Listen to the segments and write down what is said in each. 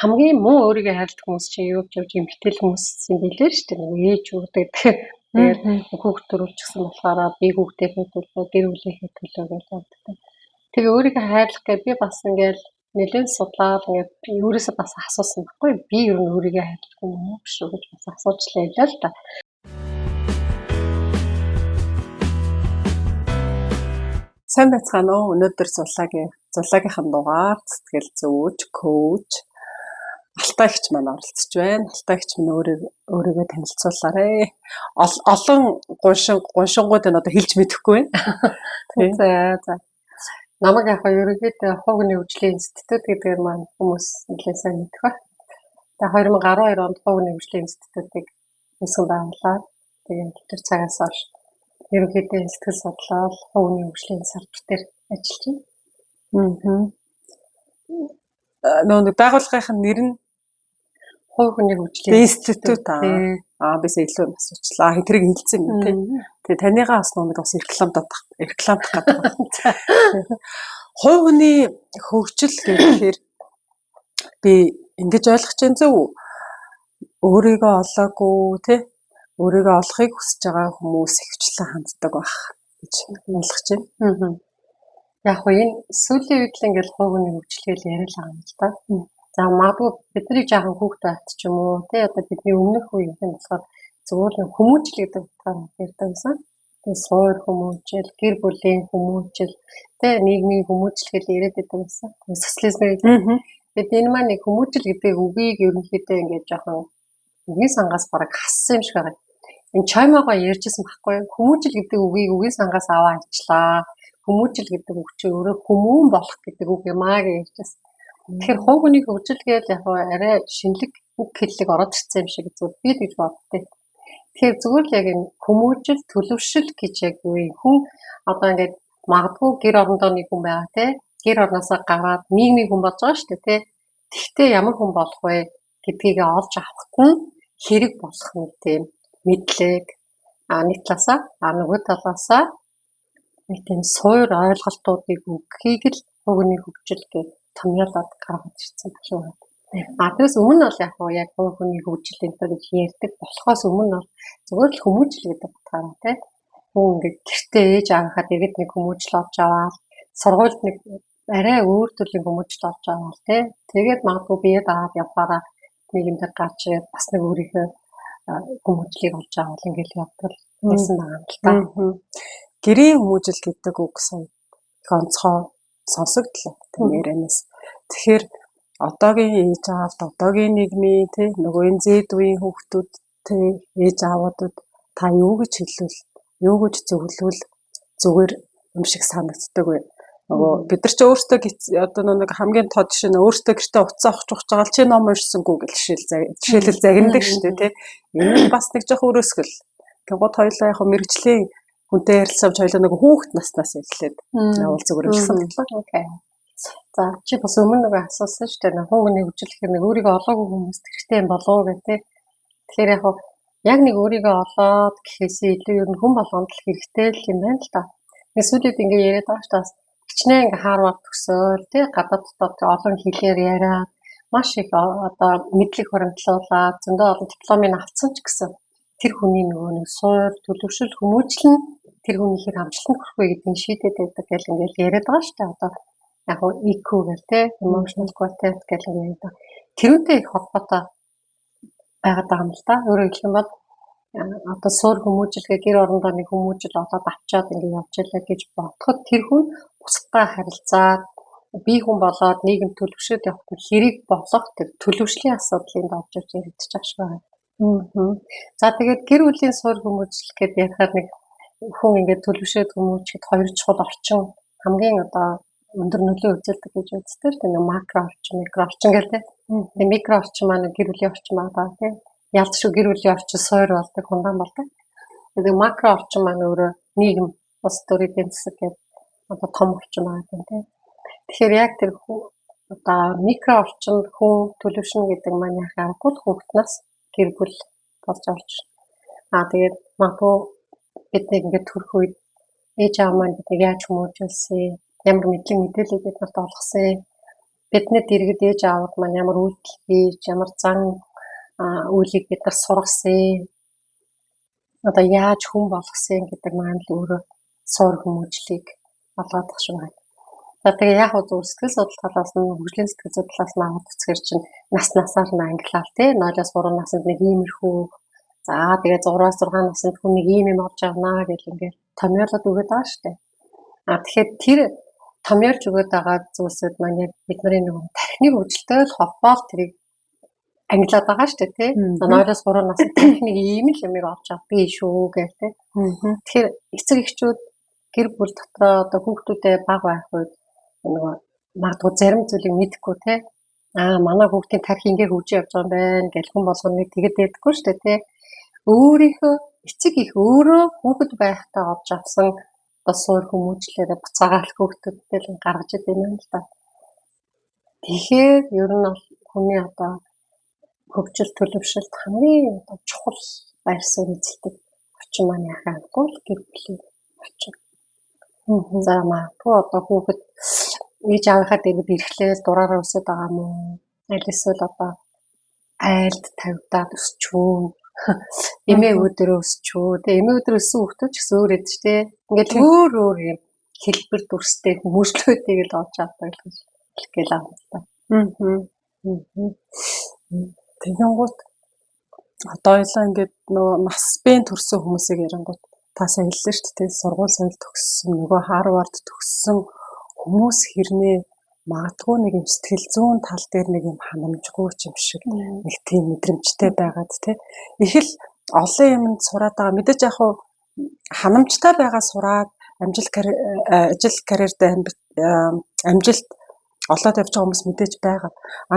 хамгийн муу өөрийгөө хайрладаг хүмүүс чинь юу гэж эмгтэл хүмүүс юм билээ шүү дээ. Нэг ээж үүрдэг. Тэгээд хүүхд төрүүлчихсэн болохоор би хүүхдийнхээ төлөө гэр бүлийнхээ төлөө гэж боддог. Тэгээ өөрийгөө хайрлах гэж би бас ингээл нэлээд судлаад ингээд өөрөөсөө бас асуусан байхгүй. Би ер нь өөрийгөө хайрлах юм уу шүү гэж бас асууж лээ л да. Сайн байцгаана уу? Өнөөдөр зулаагийнхан дугаар сэтгэл зүйч, коуч Алтайгч маань оролцож байна. Алтайгч минь өөрийгөө танилцуулаарай. Олон гуншингууд энэ одоо хэлж мэдэхгүй байна. За. Намайг яг ерөнхийдөө Хугны хөгжлийн институт гэдгээр маань хүмүүс нэлээд сайн мэдэх ба. Тэгээ 2012 онд Хугны хөгжлийн институтыг үүсгэн байгуулаад тэгээд тэр цагаас хойш ерөнхийдөө сэтгэл судлал, Хугны хөгжлийн салбар дээр ажиллаж байна. Нөгөө байгууллагын нэр нь Хугны хөгжлийн институт бис илүү асуучлаа. Хэтрийг хэлсэн юм тийм. Тэгээ таныгаа бас нэг бас рекламдах гэдэг. Хугны хөгжил гэхээр би ингэж ойлгож байна зөв. Өөрийгөө олоогүй тий өөрийгөө олохыг хүсэж байгаа хүмүүс ихвчлэн ханддаг байх гэж ойлгож байна. Яг энэ сүүлийн үед л ингээл Хугны хөгжлөөл яриад байгаа юм л да. За магадгүй бидний жаахан хүүхд байт ч юм уу тий одоо бидний өмнөх үеийн юм болохоор зөвхөн хүмүүжил гэдэг утгаар ярьдаг байсан. Тэгээ суур хүмүүжил, гэр бүлийн хүмүүжил, тий нийгмийн хүмүүжил гэж яриад байдаг байсан. Социализм гэдэг. Тэгээд энэ маань хүмүүжил гэдэг үгийг ерөнхийдөө ингээд жаахан үгийн сангаас бараг хассан юм шиг байна. Энэ чаймагаа ярьжсэн байхгүй юу? Хүмүүжил гэдэг үгийг үгийн сангаас аваа ичлаа. Хүмүүжил гэдэг үг чинь өөрөө хүмүүн болох гэдэг үг юм аа гэж ярьжсэн. Тэгэхээр Хугны хөгжил гэж яг арай шинэлэг үг хэллэг ороод ирсэн юм шиг зүгээр би гэж боддтой. Тэгэхээр зүгээр л яг энэ хүмүүжил, төлөвшил гэж яг юу юм хүн одоо ингээд магадгүй гэр орондоо нэг хүн байгаа те гэр орноосоо гараад нийгмийн хүн болж байгаа шүү дээ те. Тэгтээ ямар хүн болох вэ гэдгийг олж авахт нь хэрэг болох нэг тийм мэдлэг нэг талаасаа нөгөө талаасаа нэг тийм суур ойлголтуудыг өгөхийг л Хугны хөгжил гэж томьёолоод гаргаж ирсэн шүү. Тэрс өмнө бол яг Хугны хөгжил энэ гэж ярьдаг болохоос өмнө бол зүгээр л хүмүүжил гэдэг утгаараа тий. Хүн ингээд гэртээ ээж аахад иргэд нэг хүмүүжил авч аваад сургуульд нэг арай өөр төрлийн хүмүүжил авч аваад тий. Тэгээд магадгүй бие дааад явахаараа нийгэмд гарч ирээд бас нэг өөрийнхөө хүмүүжлийг олж аваад ингээд явдаг гэсэн байгаа юм л та. Гэрийн хүмүүжил гэдэг үг сайн онцгой сонсогдлоо тийм ярианаас. Тэгэхээр одоогийн ээж аавд одоогийн нийгмийн тий нөгөө энэ зэд үеийн хүүхдүүд тий ээж аавуудад та юу гэж хэлвэл юу гэж зөвлөвөл зүгээр юм шиг санагддаг вэ? Нөгөө бид нар ч өөрсдөө одоо нэг хамгийн тод жишээ нь өөрсдөө гэртээ уцаа ухаж байгаа чи ном уншсангүй гэж жишээлэл загнадаг шүү дээ тий. Энэ бас нэг жоох өрөөсгөл. Тэгвэл хоёлаа яг мэрэгжлийн хүнтэй ярилцсамж хоёлаа нэг хүүхэд наснаас эхлээд явал зүгээр хэлсэн бодлоо. Окей. За чи бас өмнө нэг асуусан шүү дээ. Хугны хөгжил гэхээр нэг өөрийгөө олоогүй хүмүүс хэрэгтэй юм болов уу гэдэг. Тэгэхээр яг нэг өөрийгөө олоод гэхээс илүү ер нь хүн болгонд л хэрэгтэй л юм байна л та. Эсвэл ингээ яриад байгаа шүү дээ. Хичнээн ингээ Харвард төгсөөл тий гадаад дотоод олон хэлээр яриад маш их одоо мэдлэг хуримтлуулаад зөндөө олон дипломыг авсан ч гэсэн тэр хүний нөгөө нэг суур төлөвшил хүмүүжил нь тэр хүний хэр амжилтанд хүрэх вэ гэдгийг шийдээд байдаг гэл ингээл яриад байгаа шүү дээ. Одоо яг IQ гэх тий emotional quotient гэх юм яриад. Тэрүүнтэй их холбоотой байгаад байгаа юм л та. Өөрөөр хэлэх юм бол одоо суур хүмүүжилгээ гэр орондоо нэг хүмүүжил олоод авчаад ингээд явж ялаа гэж бодоход тэр хүн бусдаа харилцаад бие хүн болоод нийгэм төлөвшөд явах хэрэг болох тэр төлөвшлийн асуудлыг орж ирж яригдчих аш байна. За тэгээд гэр бүлийн суур хүмүүжил гэдээ ярихад нэг хүн ингээд төлөвшөөд хүмүүжихэд хоёр чухал орчин хамгийн одоо өндөр нөлөө үзүүлдэг гэж үздэг. Тэгээ макро орчин, микро орчин гэдэг. Тэгээ микро орчин маань гэр бүлийн орчин байгаа тийм. Ялцшгүй гэр бүлийн орчин суур болдог, хундаан болдог. Тэгээ макро орчин маань өөрөө нийгэм, ус төрийн засаг гэдэг одоо том орчин байгаа юм тийм. Тэгэхээр яг тэр одоо микро орчинд хүн төлөвшнө гэдэг маань яхаагүй хүүхднаас гэр бүл болж орж. Тэгээд магадгүй бид ингээд төрөх үед ээж аав маань биднийг яаж хүмүүжүүлсэн, ямар мэдлэг мэдээлэл бид нарт олгосон, Биднэд иргэд ээж аавууд маань ямар үйлдэл хийж, ямар зан үйлийг бид нар сургасан. Одоо яаж хүн болгосон гэдэг маань л өөрөө суур хүмүүжлийг олгоодох шиг байна. За тэгээ яг хөө зөв сэтгэл судлал талаас нь хөгжлийн сэтгэл судлал талаас нь аваад үзэхэр чинь насаар нь ангилал тий 0-3 наснд нэг иймэрхүү за тэгээ 6-6 наснд хүн нэг ийм юм орж авнаа гэл ингээд томьёолоод өгöd байгаа шүү дээ. Тэгэхээр тэр томьёолж өгöd байгаа зүйлсүүд маань яг бидний нэг тархины хөгжилтэй л холбоол тэрийг ангилаад байгаа шүү дээ тий. 0-3 наснд тархиныг ийм л юмыг олж авдгийг шүү гэх тий. Тэгэхээр эцэг эхчүүд гэр бүл дотроо одоо хүүхдүүдээ бага байх үед нөгөө магадгүй зарим зүйлийг мэдэхгүй тий. Манай хүүхдийн тархи ингээ хөгжиж явж байгаа юм байна гэж хүн болгоно нэг тэгэд байдаггүй шүү дээ тий. Өөрийнхөө эцэг их өөрөө хүүхэд байхдаа олж авсан бас суур хүмүүжлээрээ буцаагаал хүүхдүүдтэй л гаргаж идэв юм л да. Тэгэхээр ер нь бол хүний одоо хөгжил төлөвшөлт хамгийн одоо чухал байр суурь эзэлдэг орчин маань яхаа гол гэр бүлийн орчин. За магадгүй одоо хүүхэд ээж аавынхаа дэргэд ирэхлээр дураараа өсөд байгаа юм уу? Аль эсвэл одоо айлд тавьдаад өсчөө. Эмээ өдрөө өсчөө. Тэгээ эмээ өдрөө өссөн хүүхдүүд ч гэсэн өөр эд ч тий. Ингээд өөр юм хэлбэр дүрстэй хүмүүжлүүдийг л олж авдаг гэж хэлгээл аа. Тэгэнгუთ одоо ялаа ингээд нөгөө нас бэн төрсэн хүмүүсийг ярингууд та сайн хэллээ шүү дээ. Сургууль соёл төгссөн, нөгөө Харвард төгссөн хүмүүс хэрнээ магадгүй нэг юм сэтгэл зүйн тал дээр нэг юм ханамжгүй юм шиг нэг тийм мэдрэмжтэй байгаад тий. Их л олон юмд сураад байгаа. Мэдээж яг хуу ханамжтай байгаа сураад ажил карьерт амжилт олоод явж байгаа хүмүүс мэдээж байгаа.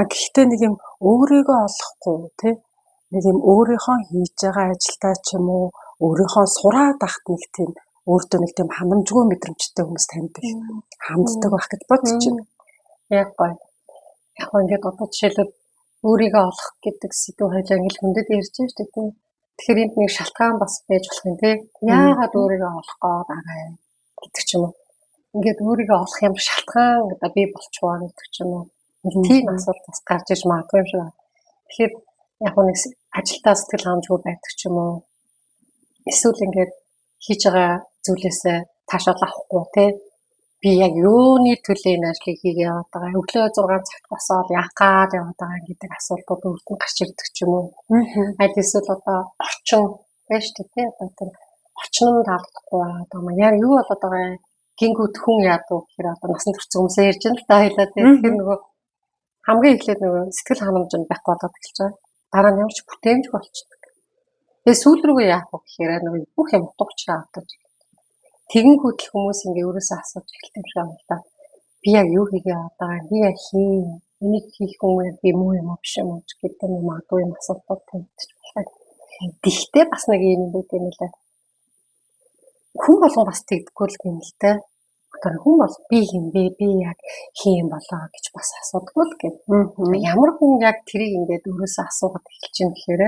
Гэхдээ нэг юм өөрийгөө олохгүй тий. Нэг юм өөрийнхөө хийж байгаа ажилдаа ч юм уу өөрийнхөө сураад ахт нэг тийм өөртөө нэг тийм ханамжгүй мэдрэмжтэй хүмүүс таньдаг. Ханддаг байх гэж бодож байна. Яг гоё. Яг ингээд одоо жишээлбэл өөрийгөө олох гэдэг сэдв хоёлаа ингээд хүндэд ярьж байна шүү дээ. Тэгэхээр энд нэг шалтгаан бас байж болох юм тий. Яагаад өөрийгөө олох гээд гэдэг ч юм уу. Ингээд өөрийгөө олох юм шалтгаан одоо би болчихвоо гэдэг ч юм уу. Тийм асуулт бас гарч иж магадгүй юм шиг байна. Тэгэхээр яг нэг ажилдаа сэтгэл хангамжгүй байдаг ч юм уу. Эсвэл ингээд хийж байгаа зүйлээсээ таашаал авахгүй тий. Би яг юуны төлөө энэ ажлыг хийгээ яваад байгаа. Өглөө 6 цагт босоод яах гээд яваад байгаа гэдэг асуултууд өөртөө гарч ирдэг ч юм уу. Аль эсвэл одоо орчин байж тий. Одоо тэр орчинд таалагдахгүй одоо яар юу болоод байгаа гингүүд хүн яадаг гэхээр одоо насан турш хүмүүсээ ярьж байна л да хэлээ тий. Тэгэхээр нөгөө хамгийн эхлээд нөгөө сэтгэл ханамж нь байхгүй болоод эхэлж байгаа. Дараа нь ямарч бүтээмж болчихдог. Тэгээ сүүл рүүгээ яах вэ гэхээр нөгөө бүх юм утгачлаа авдаг. Тэгэнгүүт л хүмүүс ингээ өөрөөсөө асууж эхэлдэг юм шиг байна л да. Би яг юу хийгээ яваад байгаа, би яг хийн, энийг хийх хүн юм уу биш юм уу гэдэг юм магадгүй юм асуултууд тавьчих байна. Тэгтээ бас нэг юм байдаг юм лээ. Хүн болгон бас тэгдэггүй л юм л дээ. Одоо хүн бол би юм бэ, би яг хийн болоо гэж бас асуудаггүй л гэв. Ямар хүн яг тэрийг ингээд өөрөөсөө асуугаад эхэлж юм гэхээр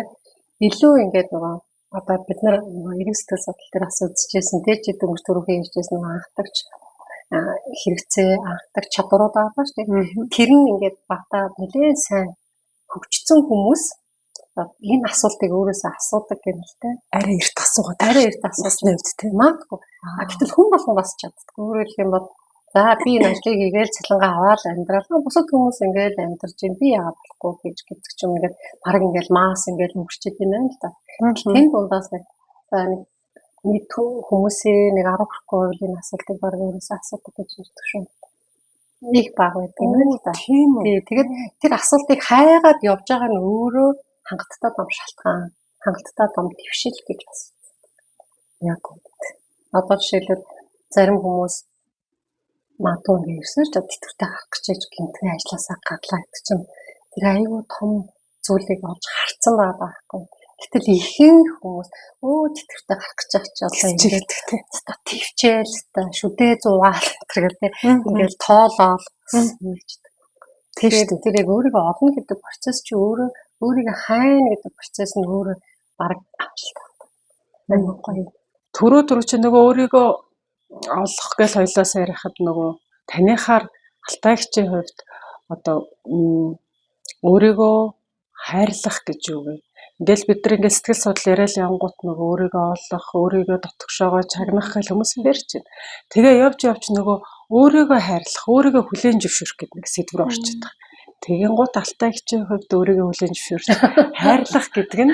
илүү ингээд нөгөө одоо бид нар эрен сэтгэл судлал дээр асууж үзчихсэн тий чи дөнгөж төрөхийн хэлжсэн анхдагч хэрэгцээ анхдаг чадварууд байгаа шүү дээ. Тэр нь ингээд батаа нэлээд сайн хөгжсөн хүмүүс энэ асуултыг өөрөөсөө асуудаг юм л дээ. Арай эрт асуусан үед тий. Магадгүй. Гэтэл хүн болгон бас чаддаг. Өөрөөр хэлэх юм бол за би энэ ажлыг хийгээл цалингаа аваад амьдрал бусад хүмүүс ингээд амьдарч байна. Би яагаад болохгүй гэж гэдэг ч юм ингээд баг ингээд маас ингээд өнгөрчихэд байна л да. Тийм дундаас нэг хүмүүсийн нэг 10% энэ асуултыг баг өөрөөсөө асуудаг гэж үздэг шүү. Нэг баг байдаг юм л да. Тийм үү. Тэгээд тэр асуултыг хайгаад явж байгаа нь өөрөө хангалттай том шалтгаан, хангалттай том дэвшил гэж бас. Яг үнэ. Одоо жишээлбэл зарим хүмүүс магадгүй ингэ ирсэн ч тэтгэвртэй гарах гэж гинтний ажилласаа гадлаа гэдэг чинь тэр аюу том зүйлийг олж харцсан байгаа байхгүй. Гэтэл ихэнх хүмүүс тэтгэвртэй гарах гэж байгаа ч одоо ингээд төвчээл шүдээ зугаал гэдэг ингээл тоолол юмчдаг. Тэгэхээр тэр яг өөрийгөө олно гэдэг процесс чи өөрөө өөрийгөө хайна гэдэг процесс нь өөрөө бараг амжилт байна. Төрөө чи нөгөө өөрийгөө олох гэж хоёлоос ярихад нөгөө таныхаар алтайгчийн хувьд одоо өөрийгөө хайрлах гэж юу вэ? Ингээл бид нар ингээд сэтгэл судлал яриад явангуут нөгөө өөрийгөө олох, өөрийгөө дотгошоогоо чагнах гэх хүмүүс ярьж байна. Тэгээ явж нөгөө өөрийгөө хайрлах, өөрийгөө хүлээн зөвшөөрөх гэдэг нэг сэдвэр орчод байгаа. Тэгин гут алтай хичээх хувьд өөрийгөө хүлээн зөвшөөрч хайрлах гэдэг нь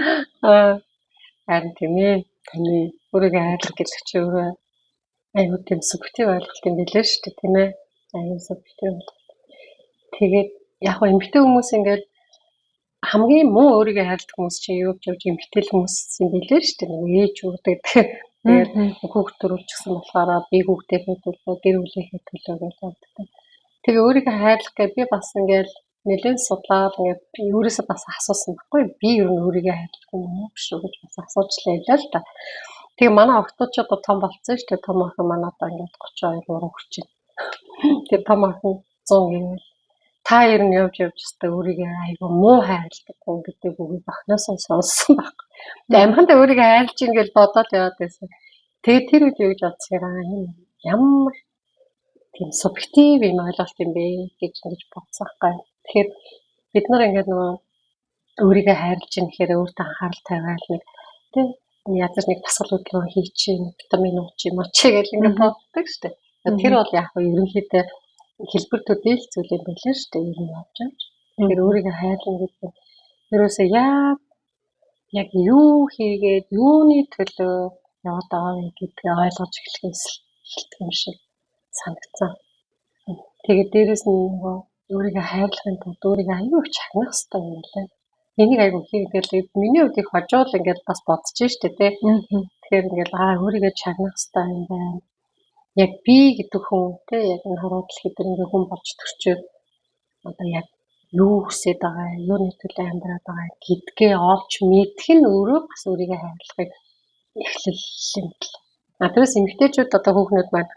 харин тийм ээ. таны Өөрийгөө хайрлах гэдэг чинь өөрөө аюу тийм субъектив ойлголт юм билээ шүү дээ, тийм ээ. Аюу субъектив. Тэгээд яг гоо эмэгтэй хүмүүс ингээд хамгийн муу өөрийгөө хайрладаг хүмүүс чинь юу гэж эмэгтэй хүмүүс юм билээ шүү дээ. Нэг ээж үүрдэг. Тэгээд хүүхд төрүүлчихсэн болохоор би хүүхдийнхээ төлөө, гэр бүлийнхээ төлөө гэж боддог. Тэгээ өөрийгөө хайрлах гэж би бас ингээд нэлээд судлаад ингээд би өөрөөсөө бас асуусан байхгүй. Би ер нь өөрийгөө хайрлах юм уу биш үү гэж бас асууж лээ л да. Тэгээ манай охтууд одоо том болцсон шүү дээ. Том охин манай одоо ингээд 32 3 хүрч байна. Тэгээ том охин 100 гэвэл та ер нь явж өстой өөрийгөө айгүй муу хайрладаг хүн гэдэг үгийг охиноосоо сонссон баг. Тэгээ амхандаа өөрийгөө хайрлж ийн гэж бодоод яваад байсан. Тэгээ тэр үед юу гэж бодсон юм ямар тийм субъектив юм ойлголт юм бэ гэж ингэж бодсон байхгүй. Тэгэхээр бид нар ингээд нөгөө өөрийгөө хайрлж ийн гэхээр өөртөө анхаарал тавиал нэг тийм ядаж нэг дасгал хөдөлгөөн хийчихээ, витамин ууч юм уу ч гэж ингээд боддог шүү дээ. Тэр бол яг нь ерөнхийдөө хэлбэр төдийл зүйл юм байна шүү дээ. Ер нь явж байгаа. Тэгэхээр өөрийгөө хайрлах гэдэг нь ерөөсөө яг юу хийгээд юуны төлөө яваад байгаа вэ гэдгийг ойлгож эхлэхээс эхэлдэг юм шиг санагдсан. Тэгээд дээрэс нь нөгөө өөрийгөө хайрлахын тулд өөрийгөө аюу их чагнах хэрэгтэй юм лээ. Энийг аюу хийгээл миний хувьд их хожуул ингээд бас бодож штэ тий. Тэгэхээр ингээд өөрийгөө чагнах хэрэгтэй юм байна. Яг би гэдэг хүн тий яг энэ хорвоо дэлхийд ингээд хүн болж төрчөөд одоо яг юу хүсэж байгаа, юуны төлөө амьдраад байгаа гэдгээ олж мэдэх нь өөрөө бас өөрийгөө хайрлахыг эхлэл юм л. Тэрээс эмэгтэйчүүд одоо хүүхнүүд маань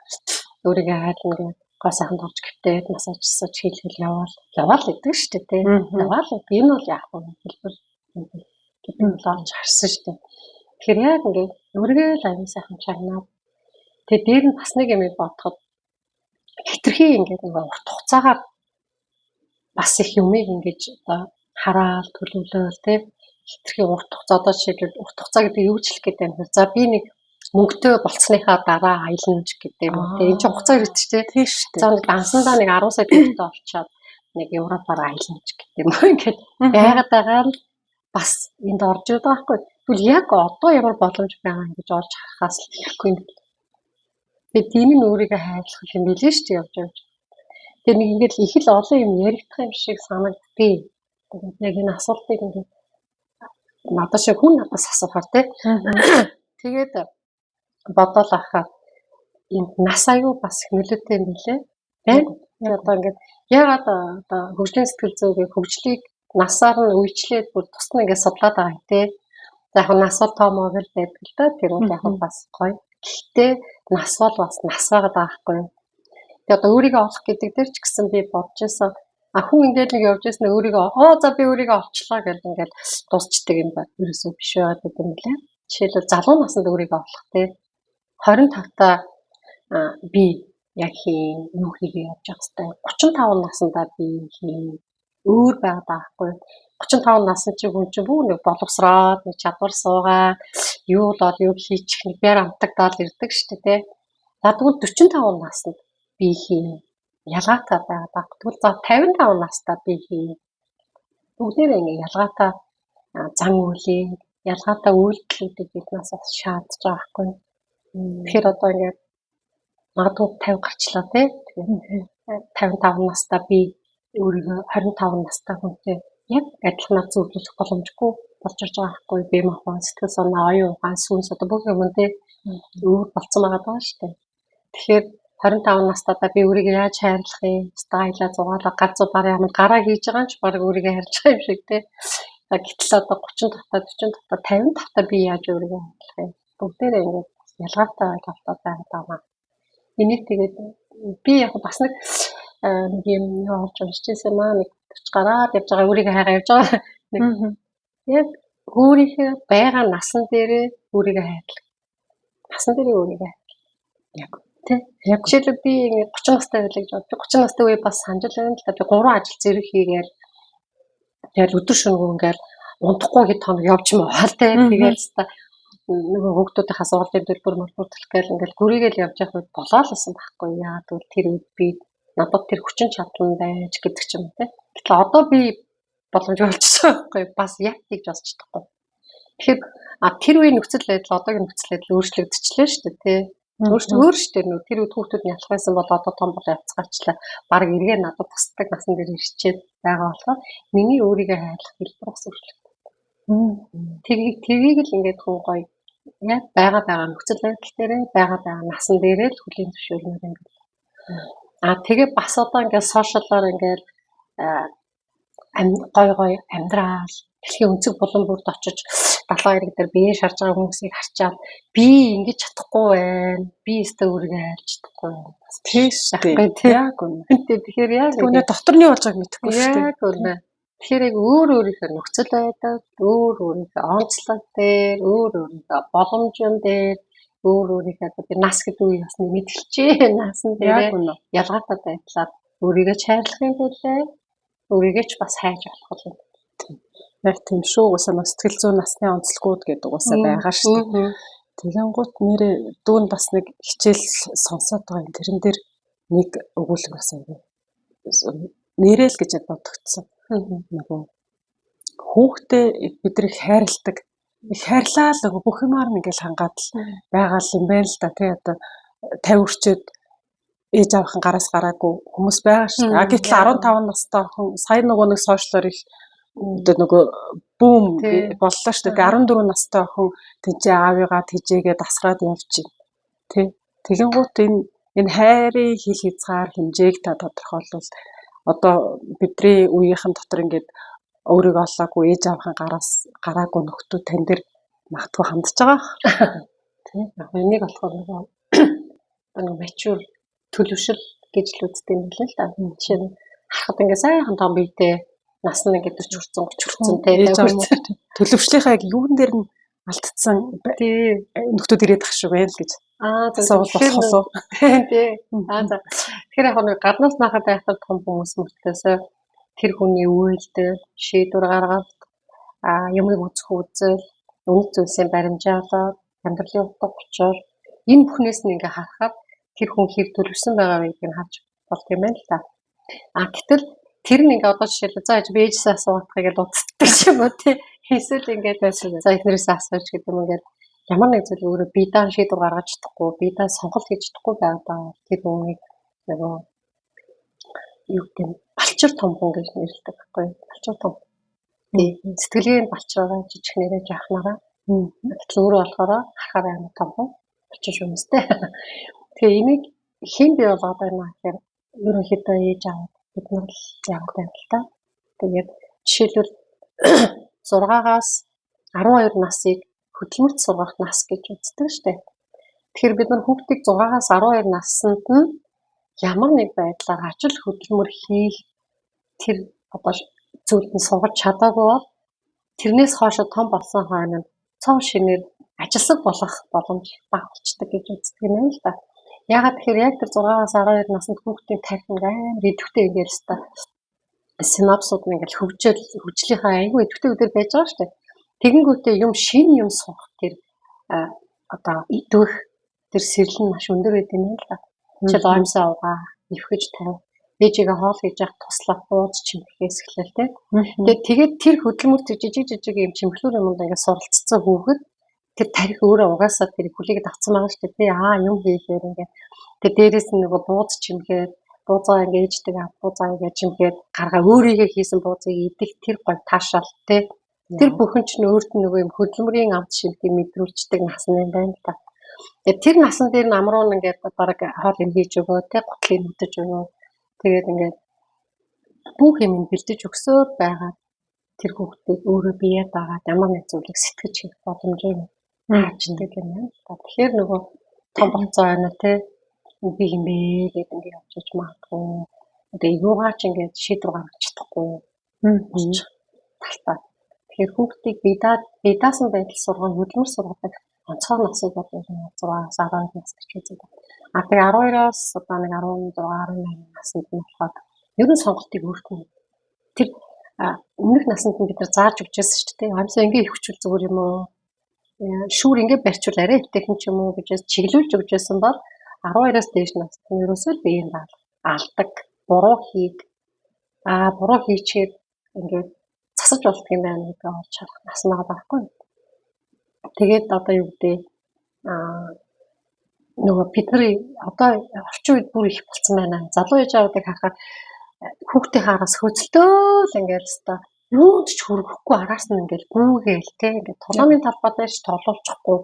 өөрийгөө хайрлна гэж гоо сайхан дурж гэвтээд масажсаж хийлгэл яваал гэдэг шүү дээ тий. Яваал энэ бол яг хэлбэр гэдэг нь олж харсан шүү дээ. Тэгэхээр яг ингээд өөрийгөө л аюу сайхан чагнаад тэгээ дээр нь бас нэг юм бодоход хитрхи ингээд нэг урт хугацаагаар бас их юмыг ингэж одоо хараал төлөвлөөл тий хитрхи урт хугацаа одоо жишээлбэл урт хугацаа гэдэг юу ч хэлэх гээд байна. За би нэг мөнгөтэй болцсныхаа дараа аялна гэдэг юм уу. Тэгээ энэ чинь хугацаа ирдэг шүү дээ. Тийм шүү дээ. За нэг дансандаа нэг 10 сая төгрөгтэй олчаад нэг Европоор аялна гэдэг юм уу. Ингээд байгаад байгаа л бас энд орж ирээд байгаа байхгүй. Тэгвэл яг одоо ямар боломж байгаа юм гэж олж харахаас л ихгүй юм. Тэгээд тийм нь өөрийгөө хайрлах юм билээ шүү дээ явж явж. Тэгээ нэг ингээд их л олон юм яригдах юм шиг санагддээ. Тэгээд яг энэ асуултыг ингээд надад шиг хүн надаас асуухаар тий. Тэгээд бодол ахаа энд нас аюу бас их нөлөөтэй юм билээ. Байна. Одоо ингээд ягаад одоо хөгжлийн сэтгэл зүйн хөгжлийг насаар нь үйлчлээд бүр тусна ингээд судлаад байгаа юм тий. За яг нас бол том мог л байдаг л да. Тэр бол яг бас гоё. Гэхдээ нас бол бас нас байгаа даахгүй юу. Тэгээд одоо өөрийгөө олох гэдэг дээр ч гэсэн би бодож байсан. Хүн ингээд нэг явж яснаа өөрийгөө за би өөрийгөө олчлаа гэж ингээд дуусчдаг юм байна. Ерөөсөө биш байгаад гэдэг юм лээ. Жишээлбэл залуу наснд өөрийгөө олох тий 25-таа би яг юу хийгээ явж байгаа хэвээр 35 наснда би өөр байгаа даахгүй 35 насны чинь хүн чинь бүх нэг боловсроод нэг чадвар суугаад юу л юу хийчих нэг бэр амтагдаад ирдэг шүү дээ тий. За тэгвэл 45 наснд би ялгаатай байгаа даа. Тэгвэл за 55 настай би бүгдээрээ ингэ ялгаатай зан үйлээ ялгаатай үйлдэлүүдийг биднээс бас шаардж байгаа байхгүй. Тэгэхээр одоо ингээд магадгүй 50 гарчлаа тий. Тэгэхээр 55 настай би өөрийгөө 25 настай хүнтэй яг адилханаар зөвлөх боломжгүй болж ирж байгаа байхгүй. Би махан сэтгэл санаа оюун ухаан сүнс одоо бүх юм тий өөр болцсон байгаа даа шүү дээ. Тэгэхээр 25 настайдаа би өөрийгөө яаж хайрлах юм? Стайлаа зугаалаа ганцуу бараа юм гараа хийж байгаа юм ч баг өөрийгөө хайрлах юм шиг тий. Гэтэл одоо 30 татаа 40 татаа 50 татаа би яаж өөрийгөө хайрлах юм? Бүгдээрээ ингээд ялгаатай ойлголтоо байгаа. Энийг тэгээд би яг бас нэг юм олж уншижсэн маа нэг 40 гараад явж байгаа өөрийгөө хайгаа явж байгаа. Яг өөрийнхөө байгаа насан дээрээ өөрийгөө хайрлах. Насан дээрээ өөрийгөө яг Тэ. Жишээлбэл би ингээд 30 настай байлаа гэж бод. 30 настай үе бас санаж байна л да. Би 3 ажил зэрэг хийгээл тэгэл өдөр шөнөгүй ингээд унтахгүй хэд хоног явж маваа тэ. Тэгээд та нөгөө хүүхдүүдийн асуултын төлбөр төлөх гээл ингээд гүрийгээл явж явах үед болоо л байсан байхгүй яа. Тэгвэл тэр үед би надад тэр хүчин чадлан байж гэдэг ч юм те. Гэтэл одоо би боломж олчихсон байхгүй бас яг тийж болж чадахгүй. Тэгэхээр тэр үеийн нөхцөл байдал одоогийн нөхцөл байдал өөрчлөгдчихлээ шүү дээ тий. Өөр шүү дээ нөө тэр үед хүүхдүүд нь ялах байсан бол одоо том болоо явцгаачлаа. Бараг эргээ надад тусдаг насан дээр ирчээд байгаа болохоор миний өөрийгөө хайрлах хэлбэр бас өөрчлөгдөв. Тгийг л ингээд хүн гоё яг байгаа нөхцөл байдал дээрээ байгаа насан дээрээ л хүлийн зөвшөөрнөр ингээд. Тэгээ бас одоо ингээд сошиалаар ингээд гой амьдрал дэлхийн өнцөг булан бүрд очиж 72 дээр бие шарж байгаа хүмүүсийг харчаад би ингэж чадахгүй байна. Би өөртөө өөрийгөө хайрлж чадахгүй байна. Тийш дээ. Яг үнэ. Тэгэхээр яг түүний доторны болж байгааг мэдэхгүй шүү дээ. Яг үнэ. Тэгэхээр яг өөрийнхөө нөхцөл байдал, өөрийнхөө онцлог дээр, өөрийнхөө боломжн дээр, өөрийнхөө би нас гэдэг үеийг бас мэдчихжээ. Насан дээр ялгаатай байдлаар өөрийгөө хайрлах юм билээ. Өөрийгөө ч бас хайж болох юм. Яг тийм шүү. Уусаа сэтгэл зүйн насны онцлогуд гэдэг уусаа байгаа шүү дээ. Тэгэнгუთ нэрээ дүүн бас нэг хичээл сонсоод байгаа юм. Тэрэн дээр нэг өгүүлэг бас өгөө. Нэрэл гэж бодогдсон. Нөгөө хүүхдээ бидрийг хайрладаг. Их хайрлаа л бүх юмар ингээл хангаад л байгаа юм байна л да. Тэ одоо 50 хүрчээд ээж авахын гараас гараагүй хүмүүс байгаа шүү дээ. Гэтэл 15 настай охин сая нөгөө нэг сошиалор их одоо нөгөө бүүм боллоо шүү дээ. 14 настай охин тэнцээ аавыгаа тэжээгээд асраад явчих. Тэ. Тэгэнгუთ энэ хайрын хил хязгаар хэмжээг та тодорхойлвол одоо бидний үеийнхэн дотор ингээд өөрийгөө олоогүй ээж авахын гараас гараагүй нөхдүүд тань дээр магадгүй хандж байгаа. Тэ. Яг энийг болохоор нөгөө mature төлөвшил гэж л үздэг юм байна л да. Жишээ нь харахад ингээ сайхан том биетэй нас нь ингээ 40 хүрсэн 30 хүрсэн тэ төлөвшлийнхаа яг юун дээр нь алдсан нөхдүүд ирээд ах шиг байна л гэж. Тэгэхээр тэгэхээр яг нэг гаднаас нахад байхад том хүмүүс мөртлөөсөө тэр хүний үйлдэл шийдвэр гаргаад юмыг үзэх үзэл үнэт зүйлсийн баримжаалал амьдралын утга учир энэ бүхнээс нь ингээ харахад тэр хүн хэр төлөвсөн байгаа вэ гэдгийг харж болт юм байна л та. Гэтэл тэр нь ингээ одоо жишээлбэл за би ээжээсээ асуугахыг л удацдаг юм уу тий. Эсвэл ингээд за эхнэрээс асууж гэдэг юм ингээд ямар нэг зүйл өөрөө биедан шийдвэр гаргаж чадахгүй, биедан сонголт хийж чадахгүй байгаа тэр хүнийг нөгөө юу гэдэг нь балчир том хүн гэж нэрлэдэг байхгүй юу? Балчир том. Сэтгэлийн балчираа жижигнэрээ жаахнараа гэтэл өөрөө болохоор харахаар амар том хүн балчир хүмүүстэй. Тэгээ энийг хэн бий болгоод байна гэхээр ерөнхийдөө ээж аав бид нар л яг байна л та. Тэгээд жишээлбэл 6-аас 12 насыг хөдөлмөрт сургах нас гэж үздэг шүү дээ. Тэгэхээр бид нар хүүхдийг 6-аас 12 наснд нь ямар нэг байдлаар ажил хөдөлмөр хийх тэр одоо зүйлд нь сургаж чадаагүй бол тэрнээс хойш том болсон хойно цоо шинээр ажилсаг болох боломж бага болчдөг гэж үздэг юм байна л да. Ягаад тэгэхээр яг тэр 6-аас 12 наснд хүүхдийн тархинг амар идэвхтэй ингээл синапсууд нь ингээл хөгжлийнхаа айгүй идэвхтэй үдээр байж байгаа шүү дээ. Тэгэнгүүтээ юм шин юм сурах тэр одоо идвэх тэр сэрлэн маш өндөр байд юм л да. Жишээл оомсоо угаа, нэвхэж тавь, ээжигээ хоол хийж явах туслах, бууз чимхээс эхлэв те. Тэгээд тэр хөдөлмөр жижиг юм чимхлүүр юмд ингээд суралцсан хүүхэд тэр тарих өөрөө угаасаа тэр хүлээгээд авсан байгаа шүү дээ. Юм хийхээр ингээд тэр дээрээс нь нөгөө бууз чимхээр буузаа ингээд ээждэг буузаа ингээд чимхээр гаргаа өөрийгөө хийсэн буузыг идэх тэр гой таашаал те. Тэр бүхэн ч өөрт нь нөгөө юм хөдөлмөрийн амт шимтгийг мэдрүүлждэг нас юм байна л да. Тэгээд тэр насан дээр намруу ингээд бараг хоол юм хийж өгөө те гутлыг нүдэж өгөө. Тэгээд ингээд бүх юм бэлдэж өгсөөр байгаа тэр хүүхдийг өөрөө биеэд байгаа ямар нэг зүйлийг сэтгэж хийх боломжийг хаачдаг юм байна. Тэгэхээр нөгөө том болцоо байна те би юм бэ гэдэг ингээд явж магадгүй. Тэгээд юугаач ингээд шийдвэр гаргаж чадахгүй. Талтаа. Тэгэхээр хүүхдийг бидаасан байдал сургах хөдөлмөр сургадаг онцгой насыг бол 6-аас 12 нас гэж үздэг. А тэгээ 12-оос одоо нэг 16, 18 наснд нь болохоор ер нь сонголтыг өөртөө тэр өмнөх наснд нь бид нар зааж өгчээсэн шүү дээ. Амсаа ингээ ихвчүүл зүгээр юм уу? Шүүр ингээ барьчвал арай өвтэйхэн ч юм уу гэж чиглүүлж өгчээсэн бол 12-оос дээш наснд нь ерөөсөө биеийн алдаг, буруу хийчихэд ингээд засаж болдго юм байна гэдэг олж харах нас нь байгаа байхгүй. Тэгээд одоо юу гэдэг нөгөө бидний одоо орчин үед бүр их болцсон байна. Залуу ээжүүдийг харахаар хүүхдээ хаараас хөзөлтөөл ингээд өстой юунд ч хүргэхгүй араас нь ингээд гүүгээл те ингээд толгойн талбай дээр ч толуулчихгүй.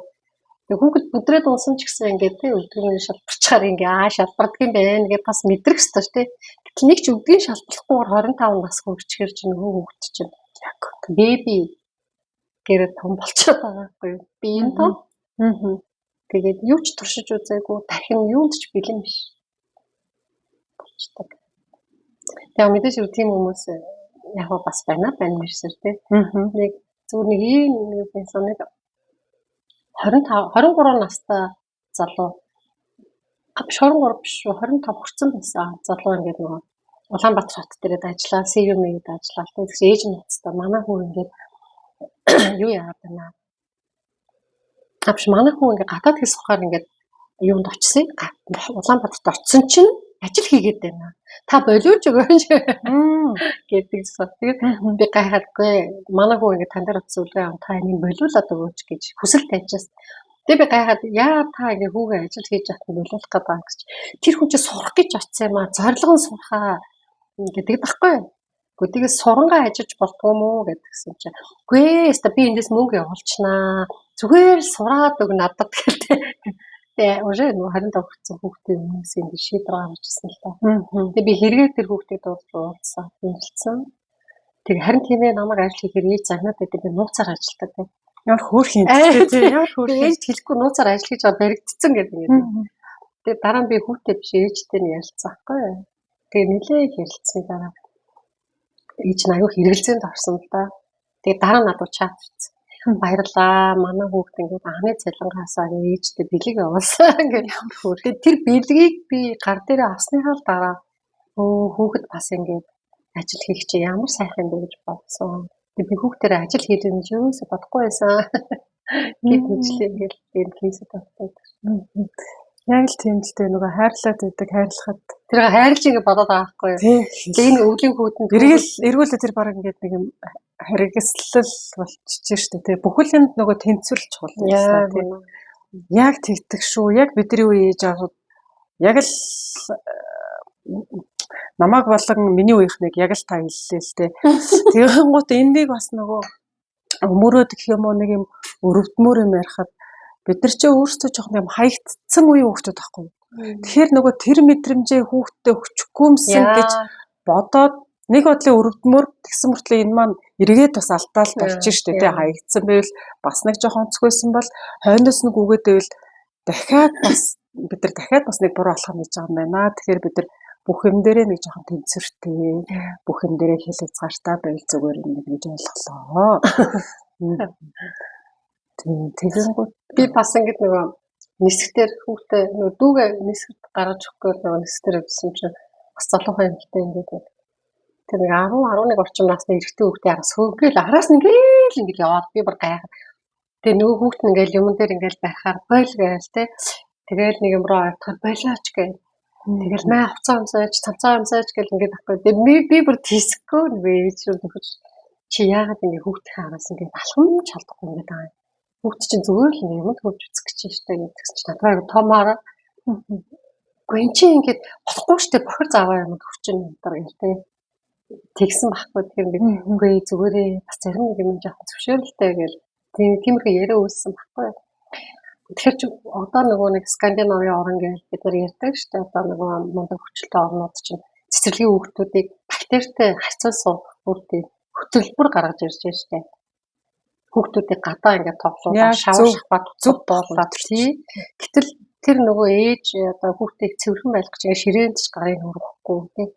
Тэг хүүхэд бүдрээд унсан ч гэсэн ингээд те өдрийн шалбарчаар ингээд шалбардаг юм байна гэж бас мэдрэх ёстой ш те. Гэтэл нэг ч өдрийн шалбарлахгүйгээр 25 нас хүрчихэр чинь нөгөө хүүхэд чинь яг беби гэрээ том болчиход байгаа байхгүй юу? Би энэ том. Тэгээд юу ч туршиж үзээгүй дахин юунд ч бэлэн биш болчихдог. Тэгээ мэдээж юу тийм хүмүүс яг бас байна мэрсэр тий. Нэг зүгээр нэг ийм нэг байсан нэг 23 настай залуу биш 23 биш 25 хүрсэн байсан залуу ингээд нөгөө Улаанбаатар хот дээрээ ажиллаа, CVM-д ажиллаа. Тэгээс ээж нь хэвчээ манай хүү ингээд юу яагаад байна. Авш манай хүү ингээд гадаад хэл сухаар ингээд юунд очсон. Улаанбаатарт очсон чинь ажил хийгээд байна. Та болиуч өгөөч гэдэгсэн. Тэгээд би гайхадаггүй. Манай хүү ингээд тань дээр утсан үлгээ та энийг болиулаад өгөөч гэж хүсэл тавьчихсан. Тэгээд би гайхаад яа та ингээд хүүгээ ажил хийж явах нь болиулах гэдэг гэж. Тэр хүн чинь сурах гэж очсон юм аа. Зорилго нь сурахаа гэдэг байхгүй. Гэхдээ сурангаа ажиллаж болтгоо мó гэдгсэн чинь. Үгүй ээ, би эндээс мөнгө явуулчихнаа. Зүгээр л сураад өг надад гэдэг. Тэгээ уже нөгөө 25 хүрсэн хүүхдээ хүмүүс ингэ шийдвэр гаргажсэн л та. Тэгээ би хэрэгээ тэр хүүхдээ дуулсан, хэлсэн. Тэгээ харин тийм ээ намайг ажил хийхээр ээж загнаад байдаг би нууцаар ажилтдаг тийм. Ямар хөөрхөн тийм ямар хөөрхөн ээж хэлэхгүй нууцаар ажил хийж байгаа баригдсан гэдэг ингэ. Тэгээ дараа нь би хүүхдээ биш ээжтэй нь ярилцсан байхгүй. Тэгээ нэлээд ярилцсан дараа ээж нь аюу хэрэгэлзээнд орсон л да. Тэгээ дараа нь надад чат хийсэн. Баярлаа. Манай хүүхд ингээд анхны цалингаасаа ээжтэй бэлэг явуулсан ингээд ямар хөөр. Тэр бэлгийг би гар дээр авсныхаа дараа хүүхэд бас ингээд ажил хийх чи ямар сайхан бэ гэж бодсон. Тэгээ би хүүхдэрээ ажил хийх юм юусоо бодохгүй байсан. Гэт мэдлээ ингээд энэ кейсэд боддог. Яг л тийм л дээ нөгөө хайрлаад байдаг хайрлахад тэр хайрлж ингээд бодоод байгаа байхгүй юу. Тэгээ энэ өвлийн хүүтэнд эргүүлээ тэр баг ингээд нэг юм харгислал болчихж штэ тий. Бүхэл юмд нөгөө тэнцвэрлж чухал тийм. Яг тэгдэг шүү. Яг бидний үе ээж аваад яг л намайг болон миний үеийнхнийг яг л та хэллээ л дээ. Тэгэн гут энийг бас нөгөө өмөрөөд гэх юм уу нэг юм өрөвдмөр юм ярихад бид нар ч өөрсдөө жоохон юм хаягдсан үеийн хүүхдүүд байхгүй. Тэгэхээр нөгөө тэр мэдрэмжээ хүүхдэд өчггүймсэн гэж бодоод нэг бодлын өрөвдмөр тэгсэн мөртлөө энэ маань эргээд бас алдаал болчих штэ тий хаягдсан байвал бас нэг жоохон онцгойсэн бол хойноос нэг үгээд байвал дахиад бас бид нар дахиад бас нэг буруу алхам хийж байгаа юм байна. Тэгэхээр бид нар бүх юм дээрээ нэг жоохон тэнцвэртэй бүх юм дээрээ хэл хязгаартай байл зүгээр нэг гэж ойлголоо. Тэгэнгүүт би бас ингэж нөгөө нисгтэр хүүхдээ нөгөө дүүгээ нисгт гаргаж өгөхгүй нөгөө нисгтэр гэсэн чинь бас залуухан юмтай ингэж байна. Тэр нэг 10-11 орчим насны эрэгтэй хүүхдээ араас хөөгээл араас нь ингээл ингэж яваад би бүр гайхав. Тэгээ нөгөө хүүхд нь ингээл юм дээр ингээл байхаар бойл гээл те. Тэгээл нэг юм руу ороход болооч гээл. Тэгэл маа хуцаа өмсөөж, цанцаа өмсөөж гэл ингээд байхгүй. Тэгээ би бүр тийсэхгүй нөгөө ээж рүү нөхөж чи яагаад ингэ хүүхдээ араас ингээд алхамж чадахгүй ингээд байгаа юм. Хүүхд чинь зүгээр л юм хөвж үзэх гэж штэ гэдгсэн чинь надад томоор гоо чи ингээд болохгүй штэ бохир зааваа юм төвчин энэ гэдэг тэгсэн байхгүй тэр ингээд үгүй зүгээрээ бас зарим нэг юм жоохон зөвшөөрөлтэй гэл тиймэрхүү яриа үүссэн байхгүй. Тэгэхээр чи одоо нөгөө нэг Скандинавын орн гэж бид нар ярьдаг штэ одоо нөгөө мундаг хүчтэй орнууд чинь цэцэрлэгийн хүүхдүүдийг бактеритай харьцуулсан бүртээ хөтөлбөр гаргаж ирж байна штэ. Хүүхдүүдийг гадаа ингээд тоглуулаад шавар шахбат зүг боолоод тий. Гэтэл тэр нөгөө ээж одоо хүүхдийг цэвэрхэн байлгах чинь ширээнд ч гарыг хөрөхгүй тий.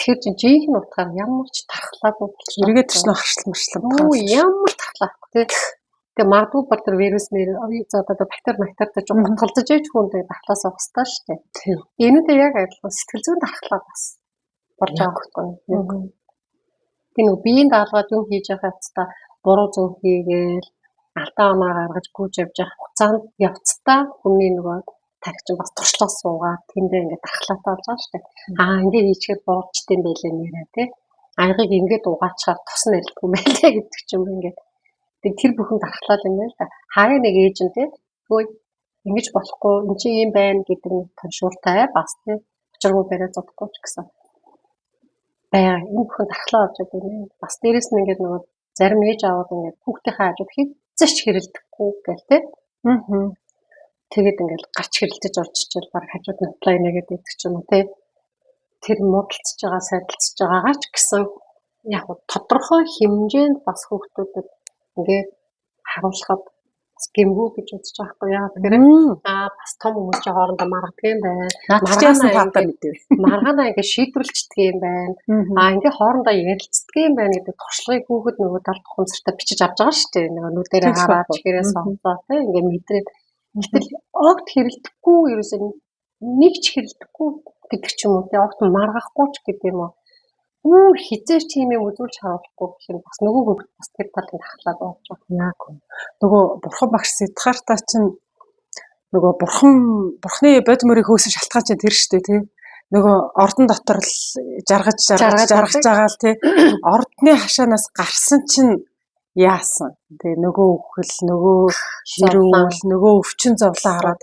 Тэгэхээр чи жинхэнэ утгаар ямар ч тархлаагүй эргээд ч харшлам. Ямар тархлаахгүй тий. Тэгээ магадгүй бол тэр вирус за одоо бактери жоохон тулдаж ээж хүндээ дахлаасаа бастай шүү дээ. Тийм. Энүүдээ яг адилхан сэтгэл зүйн дархлаа бас болж байгаа байхгүй. Тийм үү биеийн даалгавар юу хийж явах хэвчээ буруу зүйл хийгээл алдаа оноо гаргаж гүйж явж явах хугацаанд явцдаа хүний нөгөө тархич бас туршлага суугаад тэндээ ингээд дархлаатай болж байгаа шүү дээ. Ингээд хийчихээд боолчтой юм байлээ нэрээ тий. Аягийг ингээд угаачаар тос нь ялдгүй байлээ гэдэг ч юм ингээд. Тэг тэр бүхэн дархлаад юм байна л да. Хаяа нэг ээжэн тий. Хөөе ингэж болохгүй эн чинь юм байна гэдэг нэг тоншууртай бас тий. Учиргүй бариад зодохгүй ч гэсэн. Бая энэ бүхэн дархлаа авч байгаа юм. Бас дээрэс нь ингээд нөгөө зарим ээж аваад ингээд хүүхдийнхээ хажууд хэзээ ч хэрэлдэхгүй гэл тий. Тэгээд ингээд гарч хэрэлдэж орчичвал баг хажууд нь apply нэгээд идэх ч юм уу тий. Тэр муудалцж байгаа сайдалцж байгаагаа ч гэсэн яг тодорхой хэмжээнд бас хүүхдүүдэд ингээд харуулхад гэмгүй гэж үзэж байгаа хгүй яа. Тэгэхээр бас том хүмүүс ч хоорондоо маргадаг юм байна. Маргаанаа таатаа мэдээ. Маргаанаа ингээд шийдвэрлэждэг юм байна. Ингээд хоорондоо ярилцдаг юм байна гэдэг туршлагыг хүүхэд нөгөө талд ухамсартай бичиж авч байгаа шүү дээ. Нөгөө нүдэрээ хараад чигээрээ сонсоо тий ингээд мэдрээд гэтэл огт хэрэлдэхгүй ерөөсөө нэг ч хэрэлдэхгүй гэдэг ч юм уу тий огт маргахгүй ч гэдэг юм уу. Хизээч тийм юм үзүүлж харуулахгүй гэх юм бас нөгөө хүүхэд бас тэр талын ахлаад болж байгаа. Яг нөгөө бурхан багш Сидхарта чинь нөгөө бурхны бод мөрийг хөөсөн шалтгаан чинь тэр шүү дээ тий. Нөгөө ордон дотор л жаргаж байгаа л тий. Ордны хашаанаас гарсан чинь яасан. Тэгээ нөгөө үхэл, нөгөө хэрүүл, нөгөө өвчин зовлон хараад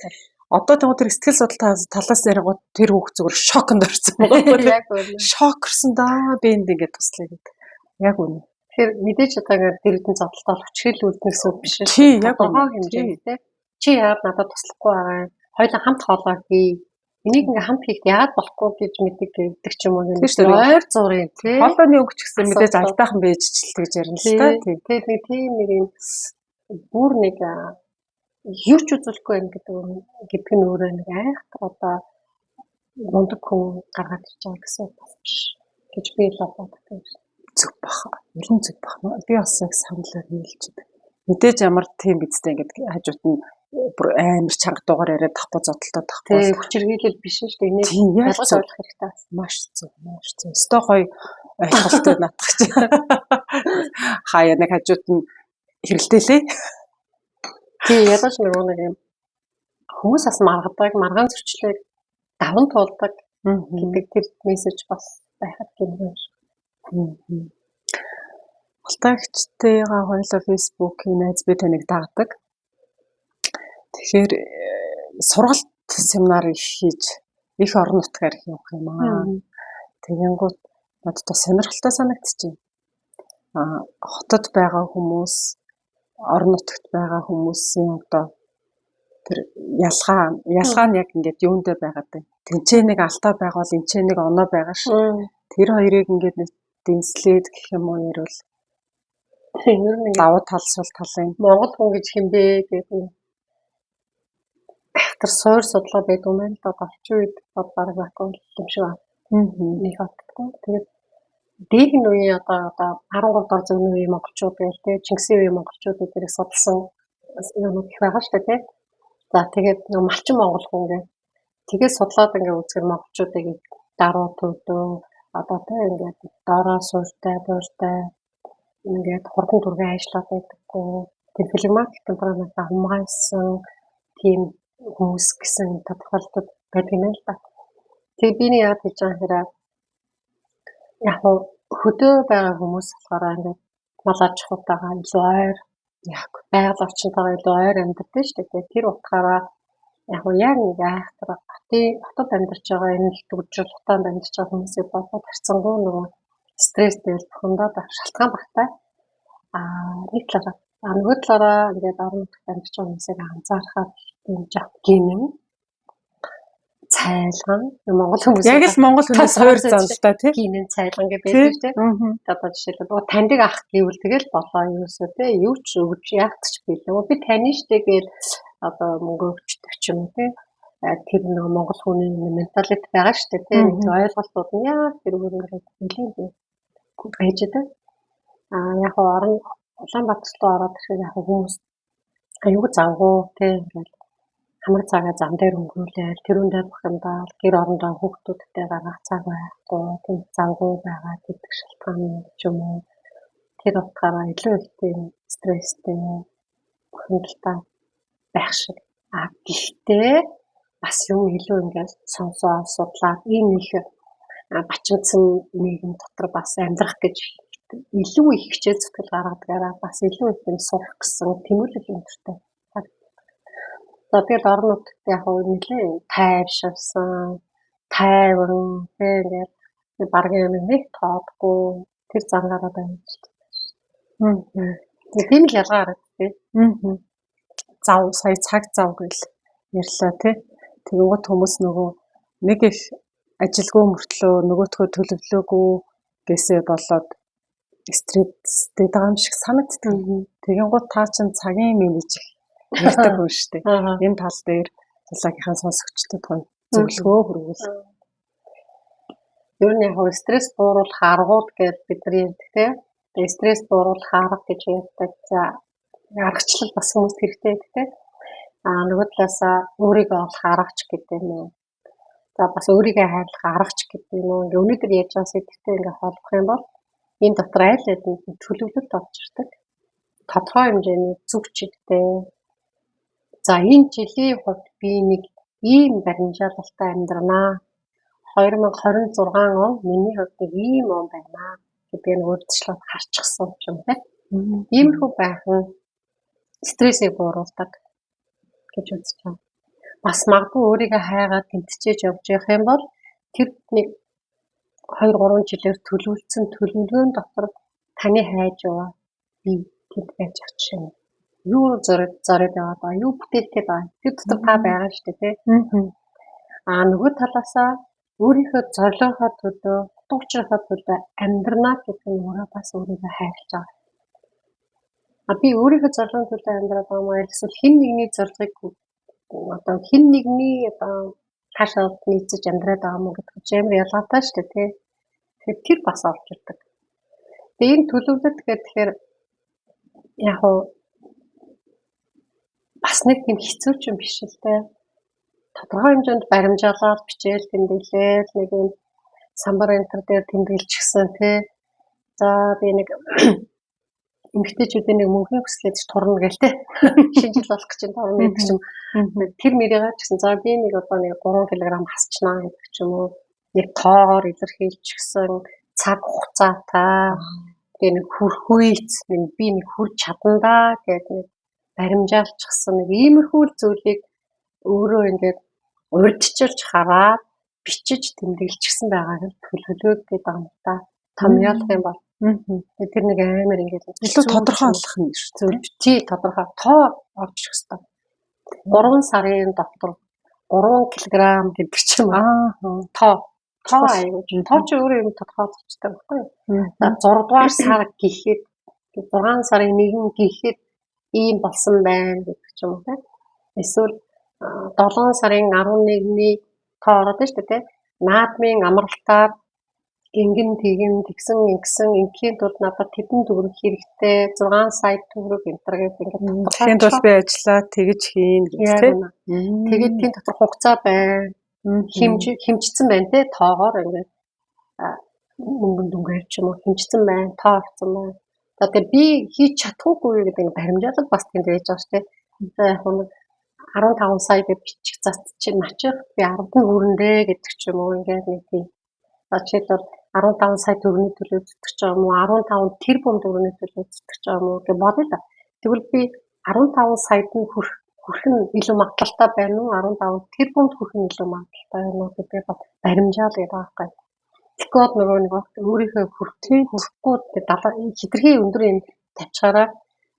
одоо тэр сэтгэл судлал талаас ярингууд тэр хүүхд зүгээр шоконд орсон байгаа. Яг үнэ. Шокерсон даа би энд ингээд туслая гэдэг. Яг үнэ. Тэгэхээр мэдээж одоо ингээд дэрэгдэн зодтолтол хүчрэл үүднэ гэсэн үг биш үү? Тий, яг хэмжээнд тий. Чи яагаад надад туслахгүй байгаа юм? Хоёулаа хамт хоолоо хий. Энийг ингээд хамт хийх яагаад болохгүй гэж мэддэг ч юм уу юм. Ойр зургийн тий. Хоолойны өнгөч гэсэн мэдээж алдаахан бийжчихлээ гэж ярина л та. Тэгээд нэг тийм нэг юм бүр нэг юу ч үзүүлэхгүй юм гэдэг нь өөрөө нэг айхтар одоо мундаг хүн гаргаад ирж байгаа гэсэн бас биш гэж би л боддог. Зүг баха. Ер нь зүг баха. Би бас яг саналаар нийлж байна. Мэдээж ямар тийм бидтэй ингээд хажууд нь бүр амар чанга дугаар яриад тахгүй зодтолтой тахгүй. Тийм хүчирхийлэл биш шүү дээ. Энийг ялгаж ойлгох хэрэгтэй. Маш зөв. Өстой гоё ойлголттой натгах чинь. Хаяа нэг хажууд нь хэрэлдээлээ. Тийм ядаж нэг юм хүмүүс бас маргадаг, маргаан зөрчлөөг даван туулдаг гэдэг тэр мессеж бас байхад гэнэ. Алтаагчтайгаа хоёулаа фэйсбүүкийн найз би таныг дагдаг. Тэгэхээр сургалт семинар хийж их орон нутгаар явах юм аа. Тэгэнгүүт надад сонирхолтой санагдчихэв. Хотод байгаа хүмүүс, орон нутагт байгаа хүмүүсийн одоо тэр ялгаа нь яг ингээд юундэ байгаад байна. Тэнцээ нэг алдаа байгаа бол энцээ нэг оноо байгаа шүү. Тэр хоёрыг ингээд дэнслээд гэх юм уу нэрвэл давуу тал сул талын Монгол хүн гэж хэмбэ гэдэг тэр суур судлаа байдаг юм байна л да орчин үед баг байхгүй юм шиг байна. Нэг хатдаггүй. Тэгээд дээгийн үеийн одоо 13 дор зүүн үеийн монголчууд гэх тээ Чингисийн үеийн монголчууд эдгээрийг судалсан юм их байгаа шүү дээ. За тэгээд малчин монгол хүн гэх тэгээд судлаад ингээд үзэхээр монголчуудыг даруу төвдөө одоо тэ ингээд доороо сууртай бууртай ингээд хурдан түргэн ажиллаад байдаггүй. Тэр флегматик темперамент хамгаалсан тийм хүмүүс гэсэн тодорхойлолтод байдаг юм л да. Тэгээд би нэг яагаад хийж байгаа хэрэг яг хөдөө байгаа хүмүүс болохоор ингээд мал аж ахуйтайгаа илүү ойр яг байгаль орчинтойгоо илүү ойр амьдардаг шүү дээ. Тэр утгаараа яг нэг айхтар хотод амьдарч байгаа энэ их төвжил хотод амьдарч байгаа хүмүүсийг бодоод харцангуй нөгөө стресстэй бухимдаад шалтгаан багтай. Нэг талаараа нөгөө талаараа ингээд орон нутагт амьдарч байгаа хүмүүсийг анзаарахад юм жаа гинэн цайлган Монгол хүмүүс яг л Монгол хүмүүс хоёр зан л да тий гинэн цайлган гэж байдаг тий. Одоо жишээлбэл таньдаг ах гэвэл тэгэл болоо юусоо тий юу ч өгч яахч билээ. Би тань штэ гээл одоо мөнгө өгчдөг ч юм уу тий. Тэр нэг Монгол хүний менталит байгаа штэ тий. Ойлголтууд нь яа тэр өөрөө нэлийн байж байгаа. Яг орон Улаанбаатарт ороод ирэхэд яг хүмүүс аюу завгүй тий ингээд хамар цагаа зам дээр өнгөрүүлээд тэрүүн дээр бухимдаад гэр орондоо хүүхдүүдтэй гарах цаг байхгүй тийм завгүй байгаа гэдэг шалтгаан ч юм уу тэр утгаараа илүү их тийм стресстэй бухимдалтай байх шиг. Гэхдээ бас юу илүү ингээд сонсоо судлаад ийм их бачимдсан нийгэм дотор бас амьдрах гэж илүү их хичээл зүтгэл гаргадагаараа бас илүү их юм сурах гэсэн тэмүүлэл өндөртэй. За тэгэл орон нутагт яг нэлээ тайвширсан, тайван тэгээд баргийн юм нэг тоодгүй тэр зангаараа байж байна. Тийм л ялгаа харагдав. Зав сая цаг зав гэл ярьлаа тий. Тэгэнгүүт хүмүүс нөгөө нэг их ажилгүй мөртлөө нөгөөтгөө төлөвлөөгүй гэсээ болоод стресстэй байгаа юм шиг санагддаг. Тэгэнгүүт та чинь цагийн менежер ярьдаг хүн шүү дээ. Энэ тал дээр цулагийнхаа сонсогчдод зөвлөгөө хүргүүл. Ер нь яг стресс бууруулах аргууд гэж бид нар ярьдаг тий. Тэгээ стресс бууруулах арга гэж ярьдаг. За аргачлал бас хүмүүст хэрэгтэй гэдэг тий. Нөгөө талаасаа өөрийгөө олох аргач гэдэг юм уу. За бас өөрийгөө хайрлах аргач гэдэг юм уу. Ингээ өнөөдөр яаж байгаа сэдвтэй ингээ холбох юм бол энэ дотор айл хэдийн төлөвлөлт орж ирдэг. Тодорхой хэмжээний зүг чигтэй. За энэ жилийн хувьд би нэг ийм баримжаалалтай амьдрнаа. 2026 он миний хувьд нэг ийм он байна гэдгийг өөрчлөлт харчихсан юм байна. Иймэрхүү байх нь стрессийг бууруулдаг гэж үзэж байна. Бас магадгүй өөрийгөө хайгаад тэмцэж явж явах юм бол тэр нэг 2-3 жилээр төлөвлөсөн төлөвлөгөөний дотор таны хайж яваа би тэнд байж авч шинэ. Юу зориод яваад байгаа, юу бүтээлгээд байгаа. Тэр дотор та байгаа шүү дээ, тий. Нөгөө талаасаа өөрийнхөө зорилгынхаа төлөө, дуучлахаа төлөө амьдрнаа гэдэг нь өөрөө бас өөрийгөө хайрлаж байгаа. Би өөрийнхөө зорилгын төлөө амьдраад байгаа маа эсвэл хэн нэгний зорилгыг одоо хэн нэгний одоо хаашаад нийцэж амьдраад байгаа мó гэдэг чинь амар ялгаатай шүү дээ, тий. Тэгэхээр тэр бас орж ирдэг. Тэгээ энэ төлөвлөлт гэхээр яг бас нэг юм хэцүү ч юм биш л дээ. Тодорхой хэмжээнд баримжаалаад бичээл тэмдэглээд нэг юм самбар энтер дээр тэмдэглэчихсэн тий. За би нэг эмэгтэйчүүдийн нэг мөнхийн хүслээд турна гээл тий. Шинэ жил болох гэж турна гэдэг чинь тэр мэрийгээ ч гэсэн за би нэг одоо нэг 3 кг хасчнаа гэдэг ч юм уу. Нэг тоогоор илэрхийлчихсэн цаг хугацаатай тэгээ нэг хүрх үйц нэг би нэг хүрч чадандаа гэдэг нэг баримжаалчихсан нэг иймэрхүү зүйлийг өөрөө ингээд урьдчилж хараад бичиж тэмдэглэчихсэн байгааг нь төлөвлөөд гэдэг юм та. Томьёолох юм бол тэр нэг амар ингээд илүү тодорхой болох нь шүү дээ. Тий тодорхой тоо авчих хэвээр. 3 сарын дотор 3 кг гэдэг ч юм тоо аягүй. Тоо ч өөрөө юм тодорхой болчихдаг байхгүй юу? За 6 дугаар сар гэхэд 6 сарын 1 гэхэд ийм болсон байна гэдэг ч юм уу тийм. Эсвэл 7 сарын 11-ний тоо ороод байна шүү дээ тийм. Наадмын амралтаар гингэн тэгэн тэгсэн ингэсэн ингийн тулд надад тэдэн төгрөг хэрэгтэй 6 сая төгрөг энтер гэдэг ингээд тэгэхээр бол би ажиллаа тэгж хийн гэх тийм. Тэгээд тийм дотор хугацаа байна. Хэмжигдсэн байна те тоогоор ингээд мөнгөнд өнгөөр ч юм уу хэмжигдсэн байна, тоо авсан байна. Тэгээд би хийж чадахгүй гэдэг нь баримжаалал бас тэнд байж байгаа шүү дээ. Яг нэг 15 сая гэж бичих цац чинь начих би 10 хүрэндээ гэдэг ч юм уу ингээд нэг тийм. Жишээлбэл 15 сая төгрөгийн төлөө зүтгэж байгаа юм уу 15 тэрбум төгрөгийн төлөө зүтгэж байгаа юм уу гэж бодъё да. Тэгвэл би 15 саяд нь хүрэх нь илүү магадлалтай байна уу 15 тэрбумд хүрэх нь илүү магадлалтай байна уу гэдэг баримжаал гэдэг байхгүй. Тэгэхгүй нөгөө нэг өөрийнхөө хүрэхгүй хитрхи өндөр юм тавьчихаараа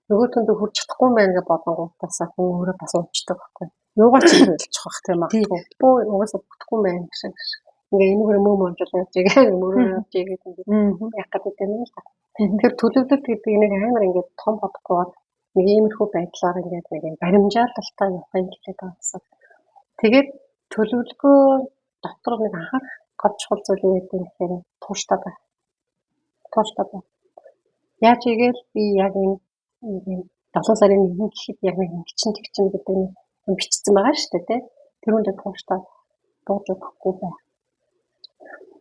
нөгөө төндө хүрч чадахгүй байх гэж бодонгуудаас хүн өөрөө бас уучдаг байхгүй. Юугаа ч хэлчих бах тийм аа. Боо угаасаа бүтэхгүй байх шиг. Ингээ энэгээр мөн монжол явж байгаа мөрөө явж байгаа гэдэг яг гэдэг юм л та. Тэр төлөвлөлт гэдэг нэг амар ингээд том бодохгүй нэг иймэрхүү байдлаар ингээд нэг баримжаалалтай явахын хэлээд байгаа. Тэгээд төлөвлөгөө дотор нэг анхаарах гол чухал зүйл юу гэдэг нь тэгэхээр тууштай байна. Яаж игээл би яг энэ 7 сарын 1 гэхэд яг нэг гिचэн тэгчин гэдэг нэг бичсэн байгаа шүү дээ тий. Тэрүүндээ тууштай бууж өгөхгүй байх.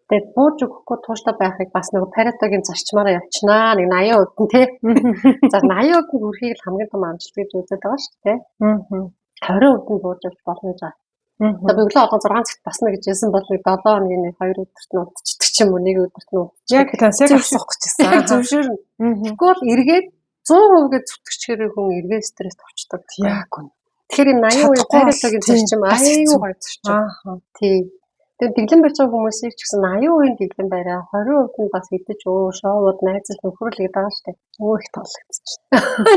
Тэгээд бууж өгөхгүй тууштай байхыг бас нэг Паретогийн зарчмаараа явуулнаа. Нэг 80% нь тий. За 80% нь хүрхийг л хамгийн том амжилт гэж үздэг байгаа шүү дээ. 20% нь бууж өгч болно гэж байна. Тэгээд өглөө одоо 6 цагт басна гэж хэлсэн бол нэг 7 хоногийн 2 өдөрт нь удчихдаг ч юм уу, 1 өдөрт нь удчих. Яг тансаг асуух гэжсэн. Зөвшөөрнө. Тэгвэл эргээд 100% зүтгэжчээр хүн эргээ стресс авчдаг. Яг үн. Тэгэхээр 80% Паретогийн зарчим аюу гой зарчим. Тий. Тэгээд дэглэм барьж байгаа хүмүүсийг ч гэсэн 80% дэглэм бариа, 20% нь бас идэж шоуд найзал нөхрөл гэдэг байгаа шүү дээ. Их тоологдсон.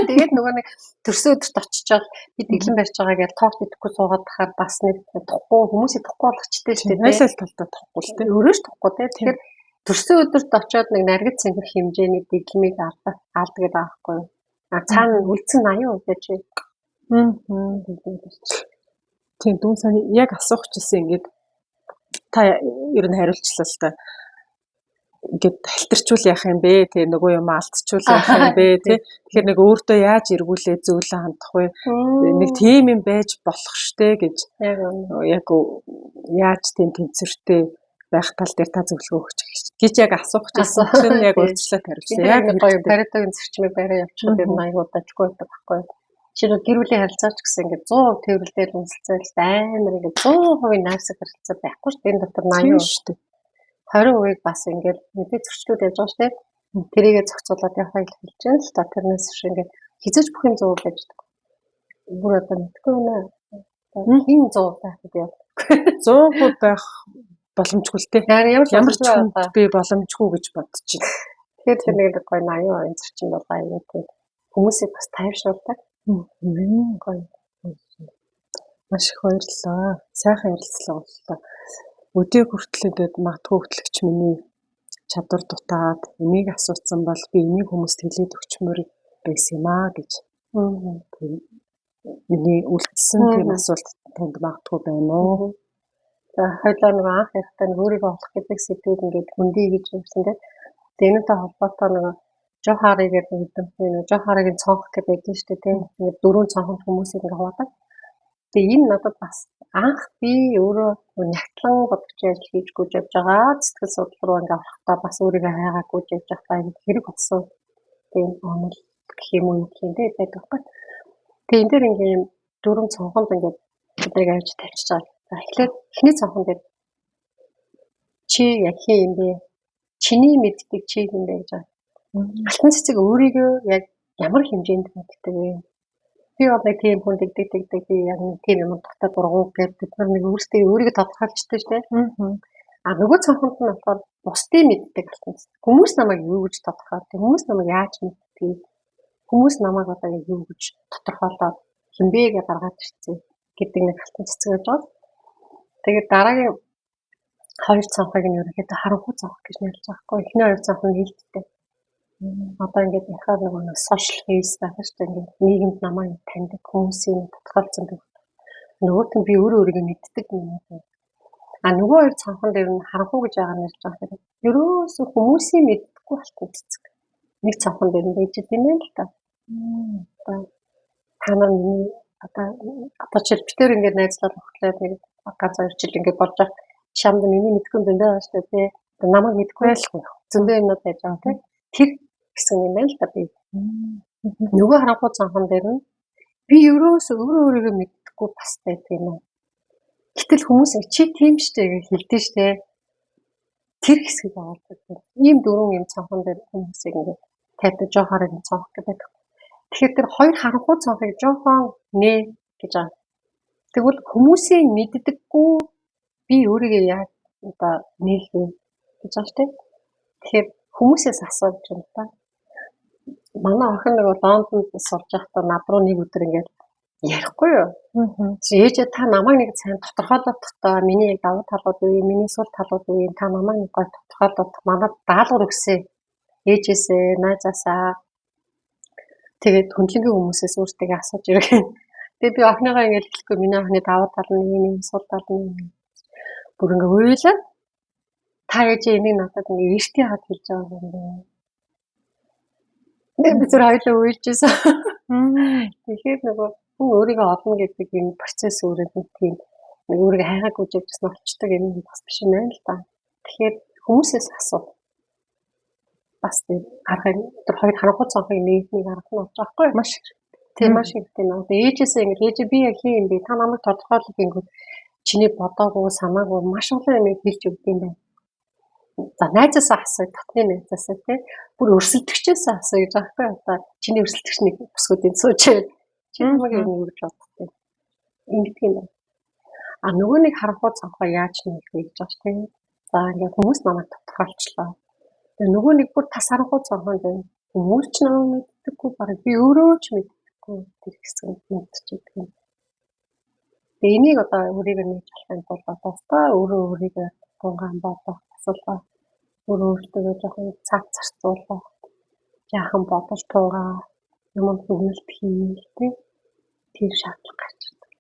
Тэгээд нөгөө нэг төрсөн өдөрт очичоод би дэглэм барьж байгаа гэж тоогт идэхгүй суугаад тахаар бас нэг тухгүй хүмүүсийг тухгүй болгочтой шүү дээ. Найлал талдаа тухгүй л дээ. Өөрөөш тухгүй дээ. Тэгэхээр төрсөн өдөрт очиод нэг наргид цэнгэх хэмжээний дэглэмийг алдаг гэдэг аахгүй юу? Цаана үлдсэн 80% гэж. Тийм дүүн сая яг асуух гэсэн ингээд та ер нь хариулчлаа л та. Ингээд талтарчул яах юм бэ? Тэ нөгөө юм алдчихул яах юм бэ? Тэ тэгэхээр нэг өөртөө яаж эргүүлээ зөвлөө хандах вэ? Нэг тийм юм байж болох штэ гэж яг яаж тийм тэнцвэртэй байх тал дээр та зөвлөгөө өгч гэж яг асуух гэсэн чинь яг уучлаад хариулсан. Яг гоё Паретогийн зарчмыг барай явуулчихад ер нь аягүй удажгүй байдаг байхгүй. Жишээ нь гэр бүлийн харилцаач гэсэн ингээд 100% тээвэрлэлээр үнэлцэл амар ингээд 100% найрсаг харилцаа байхгүй шүү дээ. Энэ дотор 80% шүү дээ. 20% бас ингээд мэдээ зөрчлүүд явж байгаа шүү дээ. Тэрийгээ зохицуулаад явахыг хэлж байна л та. Тэрнээс биш ингээд хизэж бүх юм 100% байждаг. Бүр одоо мэдгүй нэ. Хин 100% байх гэдэг юм. 100% байх боломжгүй л дээ. Ямар ч хүн би боломжгүй гэж бодож байна. Тэгэхээр тэр нэг гоё 80% зарчим бол аюул тийм хүмүүсийг бас тайвшруулдаг. Гоё. Маш их баярлалаа. Сайхан ярилцлага боллоо. Өдөө хүртэл ингээд магадгүй хөтлөгч миний чадвар дутаад энийг асуусан бол би энийг хүмүүст хэлээд өгчмөр байсан юм аа гэж. Миний үлдсэн тийм асуулт танд магадгүй байна уу? За хойлоо нэг анх ярихтаа өөрийгөө олох гэдэг сэдвүүд ингээд хүндий гэж юмсан дээ. Энэтэй холбоотой нэг Жохари гэдэг нэг Жохаригийн цонх гэдэг байдаг шүү дээ. Ингээд 4 цонхонд хүмүүсийг ингээд хаваадаг. Тэгээ энэ надад бас анх би өөрөө нягтлан бодож ажил хийж гүйж явж байгаа. Сэтгэл судлал руу ингээд орохдоо бас өөрийгөө хайгаа гүйж явж байгаа хэрэг болсон. Тийм онол гэх юм уу юм дээ байдаг байхгүй. Тэгээ энэ дэр ингээд 4 цонхонд ингээд биднийг авч тавьчих жаа. За эхлээд эхний цонхон дээр чи яг хин юм бэ? Чиний мэддэг чи юм бэ гэж байна. Алтан цэцэг өөрийгөө яг ямар хэмжээнд мэддэг вэ? Би одоо нэг тийм хүн дэгдэг би яг нэг тийм юм дотоод ургуу гэдэг бид нар нэг өөрийгөө тодорхойлжтэй шүү дээ. Нөгөө цонхонд нь болохоор бусдыг мэддэг алтан цэцэг. Хүмүүс намайг юу гэж тодорхойлдог? Хүмүүс намайг яаж мэддэг? Хүмүүс намайг одоо юу гэж тодорхойлоод хинбэ гэж гаргаад ирсэн гэдэг нэг алтан цэцэг байж байгаа. Тэгээд дараагийн 2 цонхыг нь ерөнхийдөө харанхуй цонх гэж нэрлэж байгаа хгүй. Эхний 2 цонх нь нээлттэй. Одоо ингээд яхаар нэг сошиал фейс байх шүү дээ. Ингээд нийгэмд намайг таньдаг хүмүүсийн тодорхойлцсон гэдэг. Нөгөөт нь би өөрийгөө мэддэг юм. Нөгөө 2 цонхон дээр нь харанхуй гэж байгаа нэрлэж байгаа хэрэг. Ерөөсөө хүмүүсийн мэддэггүй алтан цэцэг. Нэг цонхон дээр нь байж идэв юм л та. Та нар миний одоо чилбитээр ингээд найзлаад өгөхлээр нэг ганц 2 жил ингээд болж байгаа. Шамд миний мэдгүй юм байна шүү дээ. Намайг мэдгүй байлгүй. Зөндөө юмнууд байж байгаа тийм. Тэр гэсэн юм байна л да би. Нөгөө харанхуй цонхон дээр нь би ерөөсөө өөрийгөө мэддэггүй бас байдаг юм аа. Гэтэл хүмүүс чи тийм штэ гэж хэлдэг штэ. Тэр хэсгийг аваад ийм 4 юм цонхон дээр хүмүүсийг ингээд тайдаг Жохаригийн цонх гэдэг. Тэгэхээр тэр 2 харанхуй цонхыг жоохон нэ гэж байгаа. Тэгвэл хүмүүсийн мэддэггүй би өөрийгөө яг одоо нээлгэн гэж байна штэ. Тэгэхээр хүмүүсээс асууж байна та. Манай охин нэг Лондонд сурж байхдаа над руу нэг өдөр ингээд ярихгүй юу? Ээжээ та намайг нэг сайн тодорхойлохдоо миний давуу талууд уу, миний сул талууд уу, та намайг нэг гой тодорхойлоод манад даалгавар өгсэй. Ээжээсээ, найзаасаа тэгээд хөндлөнгийн хүмүүсээс өөртөө асууж ирэх. Тэгээд би охиныгаа ингээд хэлэхгүй миний охины давуу тал нь юм, сул тал нь. Бүр ингээд уйлаа. Та ээжээ энийг надад ингээд эртний хад хэлж байгаа юм байна. Би зөв хоёлоо уйлжсэн. Тэгэхээр нөгөө хүн өөрийгөө олно гэдэг энэ процесс өөрөө нэг тийм нэг өөрийгөө хайгаагүй жижигс болчдөг юм бас биш юм байна л да. Тэгэхээр хүмүүсээс асуу. Бас тийм аргыг тэр хоёр харанхуй цонхыг нэгний арга нь болж байгаа байхгүй маш тийм маш хэрэгтэй нөө. Ээжээсээ ингэ ээж би яг хин би та намайг тодорхойлох гингүүд чиний бодоогүй санаагүй маш олон юм хэлж өгд юм байна. За найзаасаа асуу, татны найзаасаа тий. Бүр өрсөлдөгчөөсөө асуу гэж байгаа байхгүй одоо чиний өрсөлдөгч нэг бүсгүүдийн суучаад чи намайг юу гэж боддог. Ингэдэг юм байна. А нөгөө нэг харанхуй цонхоо яаж нэг вэ гэж байгаа тий. За ингээ хүмүүс намайг тодорхойлчлаа. Тэгээ нөгөө нэг бүр тас харанхуй цонхоонд байна. Хүмүүс ч намайг мэддэггүй бараг би өөрөө ч мэддэггүй тэр хэсэг мэдчихэдэг юм. Тэгээ энийг одоо өөрийгөө нээж болохын тулд одоо өөрөө тунгаан бодох асуулаа. Өөртөө жоохон цаг зарцуулах. Яахан бодож туугаа юм бүгд хийх тийм шаардлага гарч ирдэг.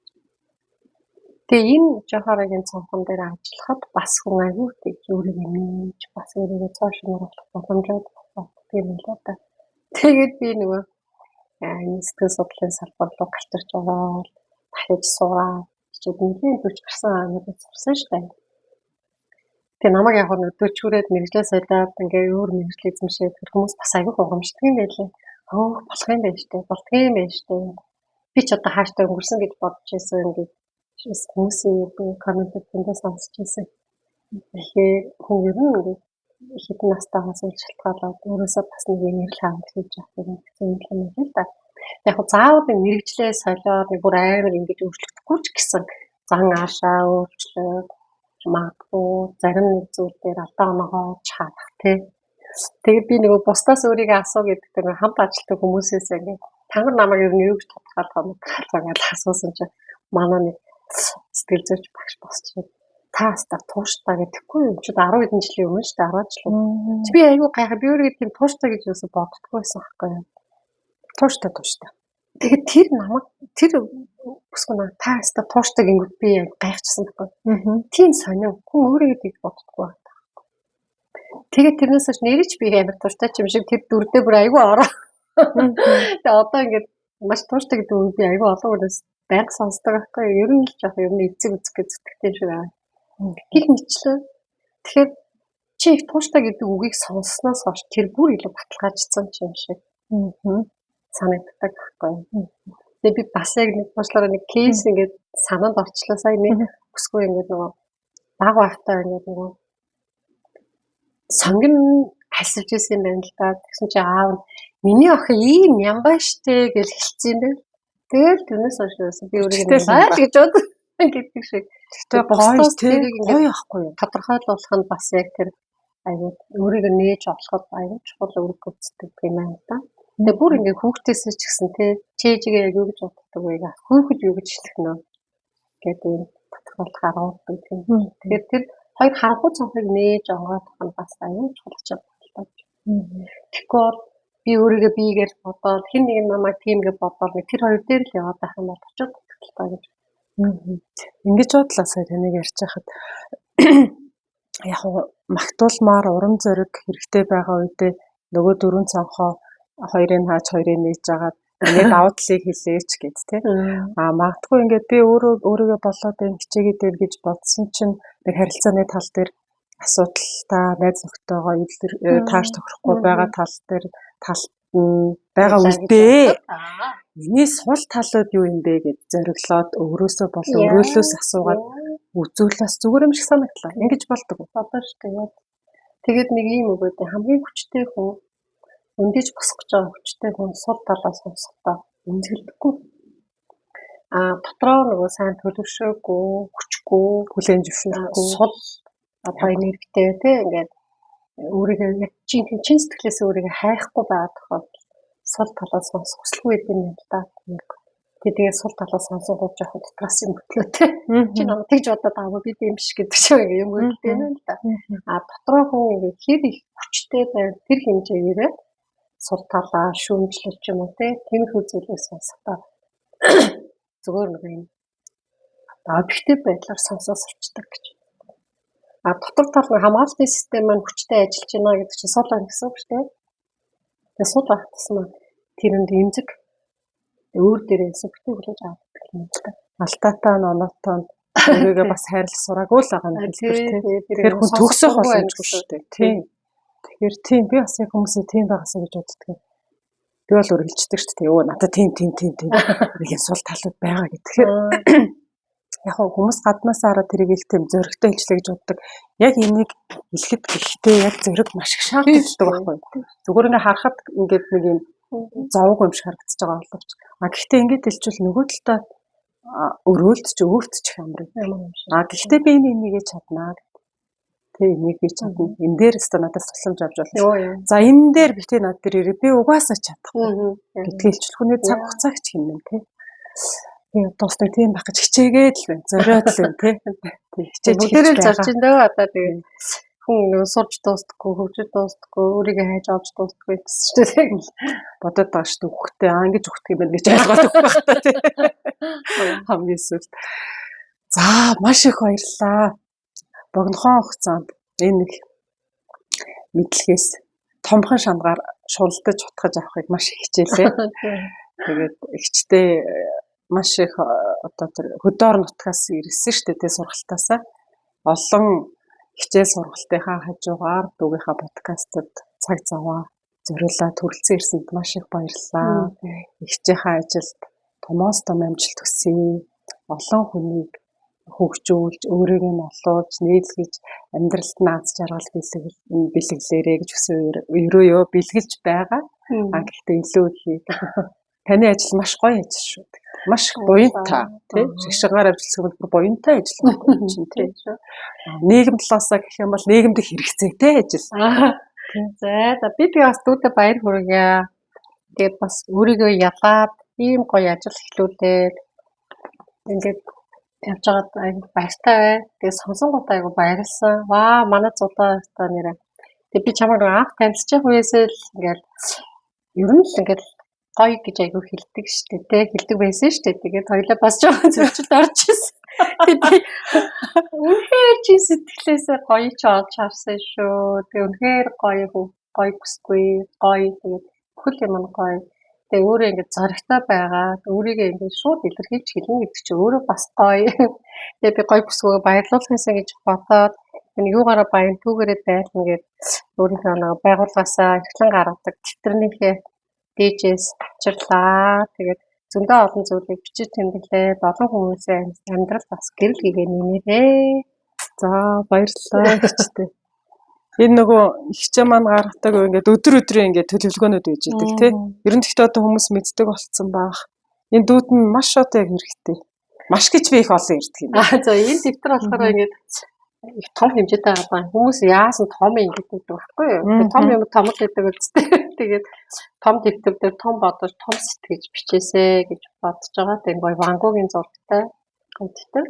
Тэгээ энэ жохорогийн цонхон дээр ажиллахад бас хүн аягүй тийм өөрийгөө нээж бас өөрийгөө цааш нуруулах боломжууд багтдаг юм л да. Тэгээд би нөгөө сэтгэл судлалын салбар руу галзарч ороод дахиж сураад чигнэлийн төрж гарсан aanуудыг сурсан шүү дээ. Тэгээ намайг яг нэг төчүүрээд мэрэгчлээ солиод ингээ өөр мэрэгчлээ эзэмшээд хүмүүс бас аягүй урамшдаг юм байлээ. Болох юм байна штэ, болдго юм байна штэ. Би ч одоо хааштай өнгөрсөн гэж бодож байсан ингээ хүмүүсийн комментүүд тэндээ сонсч байсан. Тэгэхээр хүн ер нь ингээ хэдэн настайгаас үл шалтгаалаад өөрөөсөө бас нэг нэрэл хаамт хийж явах юм л да. Яг заавал мэрэгчлээ солиод нэг бүр амар ингэж өөрчлөгдөхгүй ч гэсэн зан аашаа өөрчлөөд магадгүй зарим нэг зүйл дээр алдаа оноогоо чадах тий. Тэгээд би нөгөө бусдаас өөрийгөө асуу гэдэг нэг хамт ажилтдаг хүмүүсээс ингэ та нар намайг ер нь юу гэж тодорхойлох юм гэж асуусан чинь манай нэг сэтгэл зүйч багш босч та хаста тууштай гэдэггүй юм чи 10 хэдэн жилийн өмнө шүү дээ 10 жил. Би айгүй гайхаа би өөрийгөө тийм тууштай гэж юусо боддоггүй байсан байхгүй юу. Тууштай. Тэгээд тэр намайг тэр бүсгүй наа та хаста тууштай гингүүд би гайхчихсан байхгүй. Тийм сонин хүн өөрийгөө тийм боддоггүй байна. Тэгээд тэрнээс ч нэрэж би амар тууштай ч юм шиг тэр дүрдээ бүр айгүй ороо. Тэгээд одоо ингээд маш тууштай гэдэг үг би айгүй олон хүнээс байнга сонсдог байхгүй юу. Ер нь л жоох юм эцэг үзэх гэж зүтгэдэг шиг аа. Гэх мэтлээ. Тэгэхээр чи их тууштай гэдэг үгийг сонссноос хойш тэр бүр илүү баталгаажсан юм шиг. Санагддаг байхгүй. Тэгээ би бас яг нэг туушлагаар нэг кейс ингээд санаанд орчлоо сая нэг өсгөө ингээд нөгөө баг багтаа ингээд нөгөө сонгон хасиж ирсэн юм байна л да. Тэгсэн чи аав нь миний охин ийм ямбаа штэ гэж хэлсэн юм байна. Тэгэл тэрнээс хойш би өөрийгөө яаж гэж бод гэдэг шиг. Тэгээ босдоос тэрийг гоё ахгүй юу? Тодорхойлуулах нь бас яг тэр аюу өөрийгөө нээж олоход аюу чухал үүрэг гүйцэтгэдэг юм байна да. Тэгээ бүр ингээ хүүхдээсээ ч гэсэн тий чэйжигээ яг юу гэж боддог вэ? Хүүхэд юу гэж хэлэх нөө гэдэг юм тодорхойлох аргаууд тийм. Тэгэхээр тэр хоёр харанхуй цонхыг нээж онгоодох нь бас аюу чухал байна. Тэгэхээр би өөрийгөө биегээр бодоод хэн нэг намайг тийм гэж бодоод тэр хоёр дээр л яваад байх юм бол очиод тохиолдол гэж. Ингэж бодлоо сая таныг ярьж байхад яг магтуулмаар урам зориг хэрэгтэй байгаа үедээ нөгөө дөрвөн цонхоо хоёрыг хааж хоёрыг нээж жагаад ингээд давуу талыг хэлээч гэд тий. Магадгүй ингээд би өөрийгөө болоод энэ хичээгээ дээр гэж бодсон чинь нэг харилцааны тал дээр асуудалтай найз нөхдөйгөө тааш тохирохгүй байгаа тал дээр байгаа үедээ миний сул талууд юу юм бэ гэж зориглоод өөрөөсөө болон өөрөөлөөс асуугаад үзүүлээс зүгээр юм шиг санагдлаа. Ингэж болдог. Одоо шүү дээ. Тэгээд нэг юм үг үү хамгийн хүчтэй хүн өндөж босох гэж байгаа хүчтэй хүн сул талаас сонсохдоо эмзэглэхгүй. Дотроо нөгөө сайн төлөвшөөгүй, хүчгүй, хүлээн зөвшөөрөхгүй, сул одоо энергитэй тий ингээд өөрийгөө яг чин сэтгэлээс өөрийгөө хайхгүй байгаа тохиолдолд сул талаас сонсох хүсэлгүй юм байна л да. Тэгээд сул талаас сонсоход жоохон дотроос юм хөтлөөтэй. Чи намайг тэгж бодоод байгаа би тийм биш гэдэг шиг юм үлдээ нэ л да. Дотроо хүн ингээд хэр их хүчтэй байв тэр хэмжээгээр сул талаа шүүмжлэл ч юм уу тийм зүйлээс сонсохдоо зүгээр нэг юм объектив байдлаар сонсоос авчдаг гэж. Дотор тал нь хамгаалалтын систем маань хүчтэй ажиллаж байна гэдэг чинь сул байна гэсэн үг шүү дээ. Тэгээ сул багтсан маань тэрэнд эмзэг өөр дээрээ сүртэй хүлээж авдаг юм л та. Алтаатай оноотой өөрийгөө бас хайрлах сураагүй л байгаа юм хэлбэр тийм. Тэгэхээр хүн төгсөх боломжгүй шүү дээ. Тийм. Тэгэхээр тийм би бас яг хүмүүсийн тийм байгаасаа гэж боддог. Би бол өргөлждөг шүү дээ. Өө надад тийм нэг сул талууд байгаа гэхээр яг хүмүүс гаднаас хараад тэрийг их тийм зөрөгтэй хэлжлээ гэж боддог. Яг энийг хэлэхэд гэхдээ яг зөрөг маш их шаардлагатай байхгүй. Зүгээр ингээ харахад ингээд нэг юм завгүй юм шиг харагдаж байгаа боловч гэхдээ ингээд хэлчихвэл нөгөө талдаа өрөөлт ч өөрт ч хамрын. Гэхдээ би энийгээ чаднаа. Тэг энийг би чадна. Энэ дээр өстө надаас тусламж авч болно. За энэ дээр битээ над дээр ирээ би угаасаа чадахгүй. Гэдгийг хэлчихвэл хүний цаг хугацааг ч хэмнэн тий. Би дуусна тийм байх гэж хичээгээд л байна. Зориод л байна тий. Хичээж бүгдээрээ зорж ин дөө одоо тэгээ хүн нэг сурч дуустдаггүй, хөгжиж дуустдаггүй, өөрийгөө хайж авч дуустдаггүй гэсэн ч тийм бодоод байгаа шүү дээ. Хүүхдээ ингэж өгдөг юм байна гэж ойлгоод өгөх байх та тий. Хамгийн эсвэл. За маш их баярлалаа. Богинохон хугацаанд энэ нэг мэдлэгээс томхон шангаар шулдаж утгаж авахыг маш их хичээлээ. Тэгээд ихчтэй маш их одоо тэр хөдөөр нутгаас ирсэн шүү дээ тий сургалтаасаа. Олон хичээл сургалтынхаа хажуугаар дүүгийнхаа подкастад цаг заваа зориулаад төрөлцөн ирсэнд маш их баярлалаа. Ихчийнхээ ажилд томоос том амжилт хүсье. Олон хүнийг хөгжүүлж, өөрийгөө нь олуулж, нийлгэж, амьдралд наад жаргал бэлгэлээрэ гэж хүсэн ерөөё бэлгэлж байгаа. Гэхдээ илүү хийх. Таны ажил маш гоё ажил шүү. Маш буянтай тий. Шигшгаар ажиллах бол буянтай ажил байна чинь тий. Нийгэм талаасаа гэх юм бол нийгэмд хэрэгцээтэй ажил. За би тэгээ бас дүүтэй баяр хүргье. Тэгээд бас өөрийгөө ялаад ийм гоё ажил эхлүүлээд ингээд явж байгаад айгу баяртай бай. Тэгээд сонсонгуудаа айгу баярлсан. Ваа манай зулаа та нэрээ. Тэгээд би чамайг анх танилцчих үеэсээ л ингээд ер нь л ингээд гоё гэж айгу хэлдэг штэ тий. Хэлдэг байсан штэ. Тэгээд хоёлаа бас жоохон зөрчилд орж ирсэн. Тэгээд үнэхээр чи сэтгэлээсээ гоё ч олж харсан шүү. Тэгээд үнэхээр гоё бүсгүй гоё тэгээд бүхэл юм гоё. Тэгээ өөрөө ингээд зоригтой байгаа. Өөрийгөө ингээд шууд илэрхийлж хэлнэ гэдэг чинь өөрөө бас гоё. Тэгээ би гоё бүсгүйгээ баярлуулах юмсан гэж бодоод энэ юугаараа баян түүгээрээ байлна гэд өөрийнхөө нэг байгууллагаасаа эрхлэн гаргадаг тэмдэгтэрнийхээ дээжээс авчирлаа. Тэгээд зөндөө олон зүйлийг бичиж тэмдэглээд олон хүмүүсийн амьдрал бас гэрэл хийгээ нэмээрээ. За баярлалаа гэжтэй. Энэ нөгөө ихчээ маань гаргадаг ингээд өдрийн ингээд төлөвлөгөөнүүд байж идэг тий. Ер нь гэхдээ одоо хүмүүс мэддэг болцсон baах. Энэ дүүд нь маш одоо яг хэрэгтэй. Маш гэж би их олон ирдэг юм. За энэ дэвтэр болохоор ингээд их том хэмжээтэй байгаа. Хүмүүс яасан том ингээд гэдэг байхгүй юу? Том юм томд гэдэг үстэй. Тэгээд том дэвтэр дээр том бодож том сэтгэж бичээсэ гэж бодож байгаа. Тэгээд гоё Ван Гогийн зурагтай дэвтэр.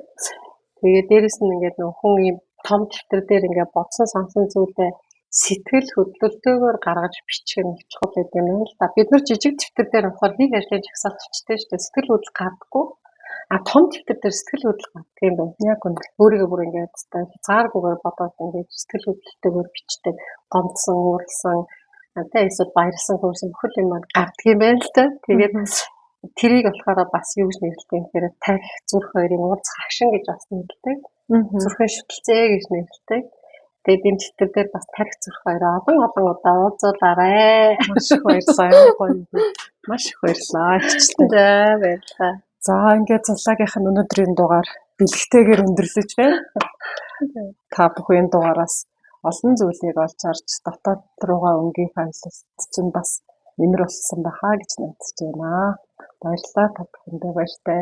Тэгээд дээрэс нь ингээд нөгөө хүн юм том дэвтэр дээр ингээд бодсон сансан зүйлээ сэтгэл хөдлөлтөөр гаргаж бичих нь чухал гэдэг юм л да. Бид нар жижиг дэвтэр дээр болохоор нэг ажлын жагсаалтчтэй шүү дээ. Сэтгэл хөдлөл гадаггүй. Том дэвтэр дээр сэтгэл хөдлөл гадаг юм байна. Яг үнэ. Өөрийгөө бүр ингээд хязгааргүйгээр бодоод ингээд сэтгэл хөдлөлтөөр бичдэг, гомдсон, ууралсан, эсвэл баярлсан хөрсөн бүхэл юм гадаг юм байна л да. Тэгээд тэрийг болохоор бас юу гэж нэрлэдэг юм хэрэг тарих зүрх хоёрын уулзах агшин гэж бас нэрлэдэг. Зүрхэн шүтэлцээ гэж нэрлэдэг. Тэгээд энэ дэвтэр дээр бас тарих зүрх хоёроо олон удаа уулзуулаарай. Маш их баярлалаа. Маш их баярлалаа. За баярлалаа. За ингээд цулагийнх нь өнөөдрийн дугаар бэлгтэйгээр өндөрлөж байна. Та бүхэн дугаараас олон зүйлийг олж харж дотоод руугаа өнгийн файлт чинь бас нэмэр болсон байхаа гэж найдаж байна. Баярлалаа та бүхэндээ баяртай.